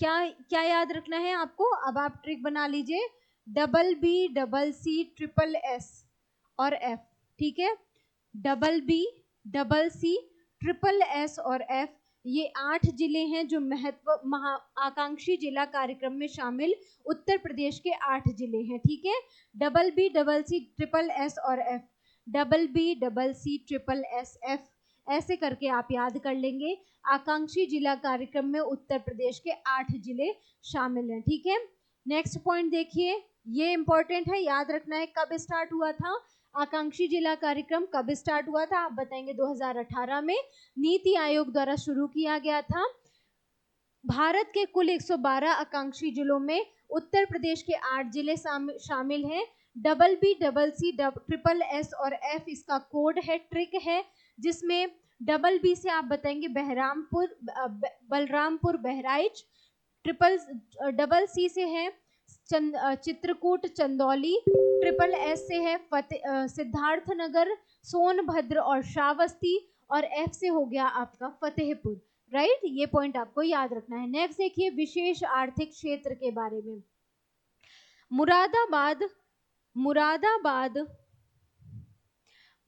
क्या क्या याद रखना है आपको? अब आप ट्रिक बना लीजिए, double B, double C, triple S और एफ, ठीक है। Double B, double C, triple S और एफ, ये 8 जिले हैं जो आकांक्षी जिला कार्यक्रम में शामिल उत्तर प्रदेश के 8 जिले हैं, ठीक है। Double B, double C, triple S और F, double B, double C, triple S, F, ऐसे करके आप याद कर लेंगे। आकांक्षी जिला कार्यक्रम में उत्तर प्रदेश के 8 जिले शामिल हैं, ठीक है। नेक्स्ट पॉइंट देखिए, ये इंपॉर्टेंट है, याद रखना है। कब स्टार्ट हुआ था आकांक्षी जिला कार्यक्रम? कब स्टार्ट हुआ था आप बताएंगे? 2018 में नीति आयोग द्वारा शुरू किया गया था। भारत के कुल 112 आकांक्षी जिलों में उत्तर प्रदेश के 8 जिले शामिल हैं। Double B, double C, triple S और एफ इसका कोड है, ट्रिक है, जिसमें डबल बी से आप बताएंगे बलरामपुर, बहराइच, डबल सी से है चित्रकूट, चंदौली, ट्रिपल एस से है सिद्धार्थनगर, सोनभद्र और श्रावस्ती, और एफ से हो गया आपका फतेहपुर, राइट, ये पॉइंट आपको याद रखना है। नेक्स्ट देखिए विशेष आर्थिक क्षेत्र के बारे में। मुरादाबाद मुरादाबाद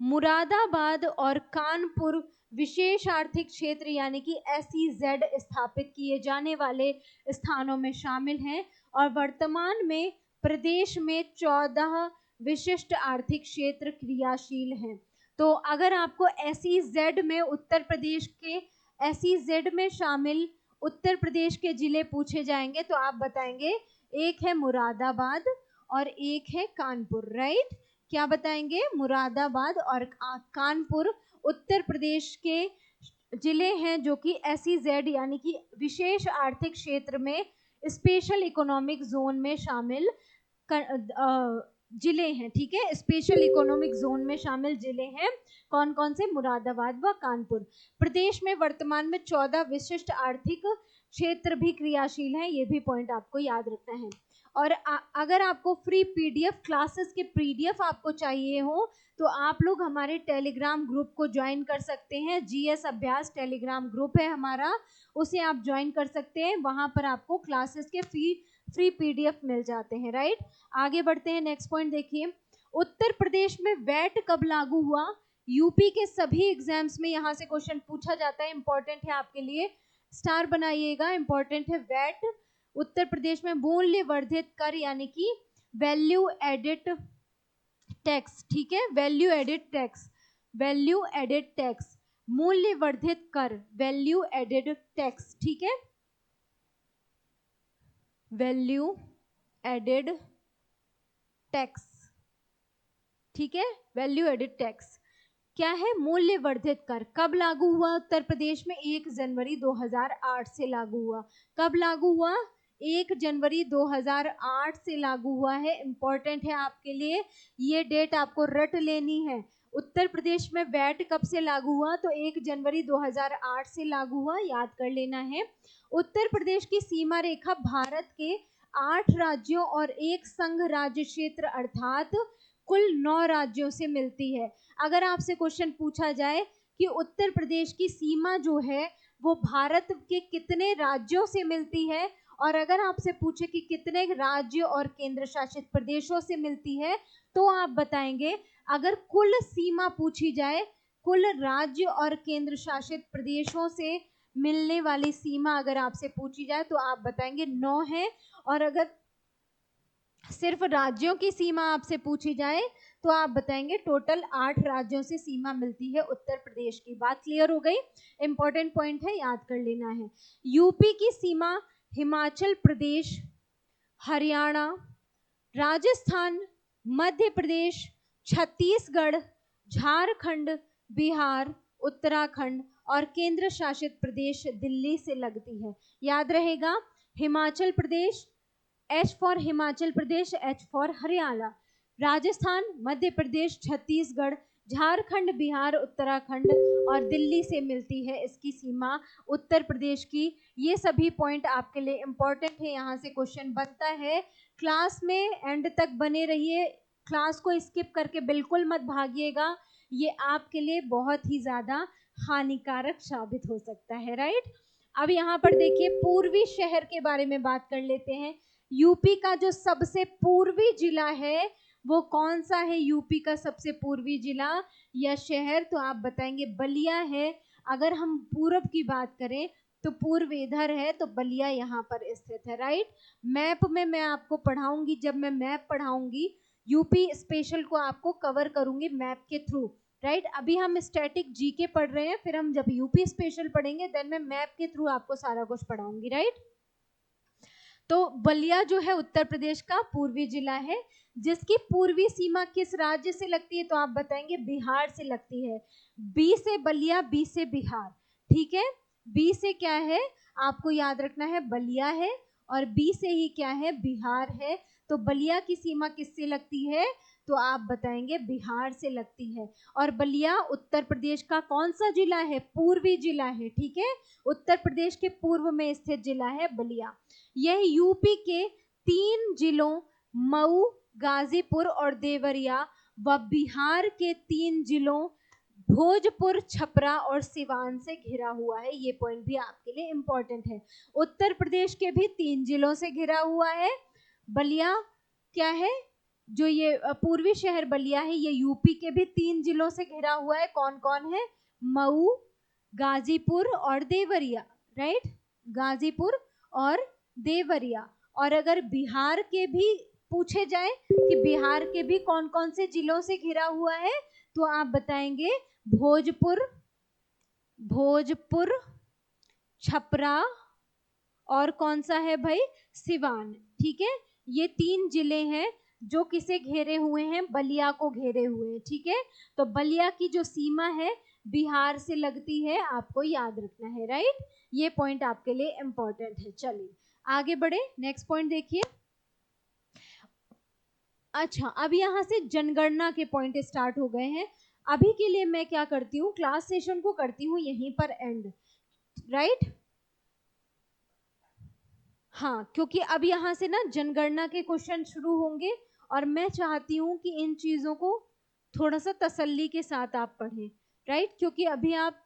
मुरादाबाद और कानपुर विशेष आर्थिक क्षेत्र यानी कि SEZ स्थापित किए जाने वाले स्थानों में शामिल हैं और वर्तमान में प्रदेश में 14 विशिष्ट आर्थिक क्षेत्र क्रियाशील हैं। तो अगर आपको SEZ में उत्तर प्रदेश के SEZ में शामिल उत्तर प्रदेश के जिले पूछे जाएंगे तो आप बताएंगे एक है मुरादाबाद और एक है कानपुर, राइट। क्या बताएंगे? मुरादाबाद और कानपुर उत्तर प्रदेश के जिले हैं जो कि SEZ यानी कि विशेष आर्थिक क्षेत्र में स्पेशल इकोनॉमिक जोन में शामिल जिले हैं, ठीक है। स्पेशल इकोनॉमिक जोन में शामिल जिले हैं कौन कौन से? मुरादाबाद व कानपुर। प्रदेश में वर्तमान में 14 विशिष्ट आर्थिक क्षेत्र भी क्रियाशील हैं, ये भी पॉइंट आपको याद रखना है। और अगर आपको फ्री PDF क्लासेस के PDF आपको चाहिए हो तो आप लोग हमारे टेलीग्राम ग्रुप को ज्वाइन कर सकते हैं। GS अभ्यास टेलीग्राम ग्रुप है हमारा, उसे आप ज्वाइन कर सकते हैं। वहां पर आपको क्लासेस के फ्री PDF मिल जाते हैं, राइट। आगे बढ़ते हैं, नेक्स्ट पॉइंट देखिए। उत्तर प्रदेश में वैट कब लागू हुआ? यूपी के सभी एग्जाम्स में यहाँ से क्वेश्चन पूछा जाता है, इंपॉर्टेंट है आपके लिए, स्टार बनाइएगा, इंपॉर्टेंट है। वैट उत्तर प्रदेश में मूल्य वर्धित कर यानी कि वैल्यू एडेड टैक्स, ठीक है। Value added tax, value added tax, मूल्य वर्धित कर, वैल्यू एडेड टैक्स, ठीक है। वैल्यू एडेड टैक्स, ठीक है। वैल्यू एडेड टैक्स क्या है? मूल्य वर्धित कर। कब लागू हुआ उत्तर प्रदेश में? 1 जनवरी 2008 से लागू हुआ। कब लागू हुआ? 1 जनवरी 2008 से लागू हुआ है। इंपॉर्टेंट है आपके लिए, ये डेट आपको रट लेनी है। उत्तर प्रदेश में वैट कब से लागू हुआ? तो 1 जनवरी 2008 से लागू हुआ, याद कर लेना है। उत्तर प्रदेश की सीमा रेखा भारत के 8 राज्यों और एक संघ राज्य क्षेत्र अर्थात कुल 9 राज्यों से मिलती है। अगर आपसे क्वेश्चन पूछा जाए कि उत्तर प्रदेश की सीमा जो है वो भारत के कितने राज्यों से मिलती है, और अगर आपसे पूछे कि कितने राज्य और केंद्र शासित प्रदेशों से मिलती है, तो आप बताएंगे, अगर कुल सीमा पूछी जाए, कुल राज्य और केंद्र शासित प्रदेशों से मिलने वाली सीमा अगर आपसे पूछी जाए तो आप बताएंगे 9 है। और अगर सिर्फ राज्यों की सीमा आपसे पूछी जाए तो आप बताएंगे टोटल 8 राज्यों से सीमा मिलती है उत्तर प्रदेश की। बात क्लियर हो गई? इंपॉर्टेंट पॉइंट है, याद कर लेना है। यूपी की सीमा हिमाचल प्रदेश, हरियाणा, राजस्थान, मध्य प्रदेश, छत्तीसगढ़, झारखंड, बिहार, उत्तराखंड और केंद्र शासित प्रदेश दिल्ली से लगती है। याद रहेगा, Himachal Pradesh, H for Himachal Pradesh, H for Haryana, Rajasthan, Madhya Pradesh, Chhattisgarh, Jharkhand, Bihar, Uttarakhand और दिल्ली से मिलती है इसकी सीमा उत्तर प्रदेश की। ये सभी पॉइंट आपके लिए इंपॉर्टेंट है, यहाँ से क्वेश्चन बनता है। क्लास में एंड तक बने रहिए, क्लास को स्किप करके बिल्कुल मत भागिएगा, ये आपके लिए बहुत ही ज़्यादा हानिकारक साबित हो सकता है, राइट। अब यहाँ पर देखिए पूर्वी शहर के बारे में बात कर लेते हैं। यूपी का जो सबसे पूर्वी जिला है वो कौन सा है? यूपी का सबसे पूर्वी जिला या शहर? तो आप बताएंगे बलिया है। अगर हम पूर्व की बात करें तो पूर्व इधर है, तो बलिया यहाँ पर स्थित है, राइट। मैप में मैं आपको पढ़ाऊंगी, जब मैं मैप पढ़ाऊंगी यूपी स्पेशल को आपको कवर करूंगी मैप के थ्रू, राइट। अभी हम स्टैटिक जीके पढ़ रहे हैं, फिर हम जब यूपी स्पेशल पढ़ेंगे देन मैं मैप के थ्रू आपको सारा कुछ पढ़ाऊंगी, राइट। तो बलिया जो है उत्तर प्रदेश का पूर्वी जिला है, जिसकी पूर्वी सीमा किस राज्य से लगती है? तो आप बताएंगे बिहार से लगती है। बी से बलिया, बी से बिहार, ठीक है। बी से क्या है आपको याद रखना है? बलिया है, और बी से ही क्या है? बिहार है। तो बलिया की सीमा किससे लगती है? तो आप बताएंगे बिहार से लगती है। और बलिया उत्तर प्रदेश का कौन सा जिला है? पूर्वी जिला है, ठीक है। उत्तर प्रदेश के पूर्व में स्थित जिला है बलिया। यह यूपी के 3 जिलों मऊ, गाजीपुर और देवरिया व बिहार के 3 जिलों भोजपुर, छपरा और सिवान से घिरा हुआ है। ये पॉइंट भी आपके लिए इंपॉर्टेंट है। उत्तर प्रदेश के भी 3 जिलों से घिरा हुआ है। बलिया क्या है, जो ये पूर्वी शहर बलिया है, ये यूपी के भी 3 जिलों से घिरा हुआ है। कौन कौन है? मऊ, गाजीपुर और देवरिया, राइट, गाजीपुर और देवरिया। और अगर बिहार के भी पूछे जाए कि बिहार के भी कौन कौन से जिलों से घिरा हुआ है, तो आप बताएंगे भोजपुर, भोजपुर, छपरा और कौन सा है भाई? सिवान। ठीक है, ये 3 जिले हैं जो किसे घेरे हुए हैं? बलिया को घेरे हुए हैं। ठीक है, तो बलिया की जो सीमा है बिहार से लगती है, आपको याद रखना है, राइट। ये पॉइंट आपके लिए इंपॉर्टेंट है। चलिए आगे बढ़े, नेक्स्ट पॉइंट देखिए। अच्छा, अब यहाँ से जनगणना के पॉइंट स्टार्ट हो गए हैं। अभी के लिए मैं क्या करती हूँ, क्लास सेशन को करती हूँ यहीं पर एंड, राइट। हाँ, क्योंकि अब यहाँ से ना जनगणना के क्वेश्चन शुरू होंगे और मैं चाहती हूँ कि इन चीज़ों को थोड़ा सा तसल्ली के साथ आप पढ़ें, राइट। क्योंकि अभी आप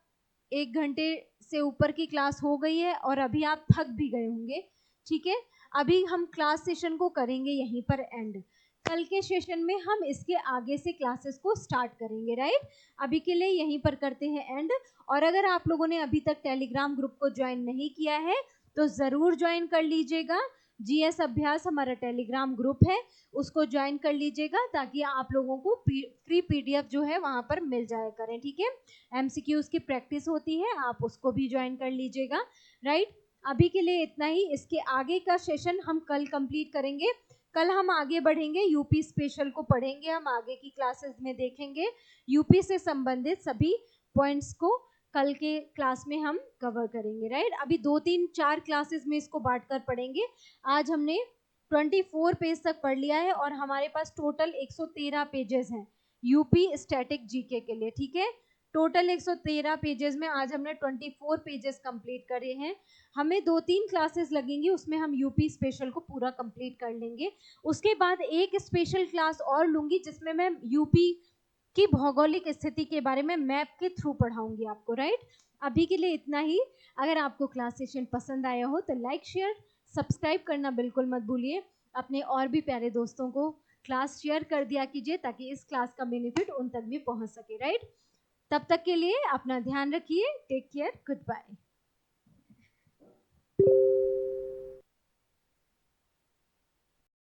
1 घंटे से ऊपर की क्लास हो गई है और अभी आप थक भी गए होंगे। ठीक है, अभी हम क्लास सेशन को करेंगे यहीं पर एंड। कल के सेशन में हम इसके आगे से क्लासेस को स्टार्ट करेंगे, राइट। अभी के लिए यहीं पर करते हैं एंड। और अगर आप लोगों ने अभी तक टेलीग्राम ग्रुप को ज्वाइन नहीं किया है तो ज़रूर ज्वाइन कर लीजिएगा। जीएस अभ्यास हमारा टेलीग्राम ग्रुप है, उसको ज्वाइन कर लीजिएगा ताकि आप लोगों को फ्री पीडीएफ जो है वहाँ पर मिल जाया करें। ठीक है, एमसीक्यूज की प्रैक्टिस होती है, आप उसको भी ज्वाइन कर लीजिएगा, राइट। अभी के लिए इतना ही, इसके आगे का सेशन हम कल कंप्लीट करेंगे। कल हम आगे बढ़ेंगे, यूपी स्पेशल को पढ़ेंगे, हम आगे की क्लासेस में देखेंगे यूपी से संबंधित सभी पॉइंट्स को कल के क्लास में हम कवर करेंगे, राइट। अभी 2-3-4 क्लासेस में इसको बांटकर पढ़ेंगे। आज हमने 24 पेज तक पढ़ लिया है और हमारे पास टोटल 113 पेजेस हैं यूपी स्टैटिक जीके के लिए। ठीक है, टोटल 113 पेजेस में आज हमने 24 पेजेस कंप्लीट करे हैं। हमें 2-3 क्लासेस लगेंगी, उसमें हम यूपी स्पेशल को पूरा कंप्लीट कर लेंगे। उसके बाद एक स्पेशल क्लास और लूंगी जिसमें मैं यूपी की भौगोलिक स्थिति के बारे में मैप के थ्रू पढ़ाऊंगी आपको, राइट। अभी के लिए इतना ही। अगर आपको क्लास सेशन पसंद आया हो तो लाइक, शेयर, सब्सक्राइब करना बिल्कुल मत भूलिए। अपने और भी प्यारे दोस्तों को क्लास शेयर कर दिया कीजिए ताकि इस क्लास का बेनिफिट उन तक भी पहुंच सके, राइट। तब तक के लिए अपना ध्यान रखिए। Take care, good bye.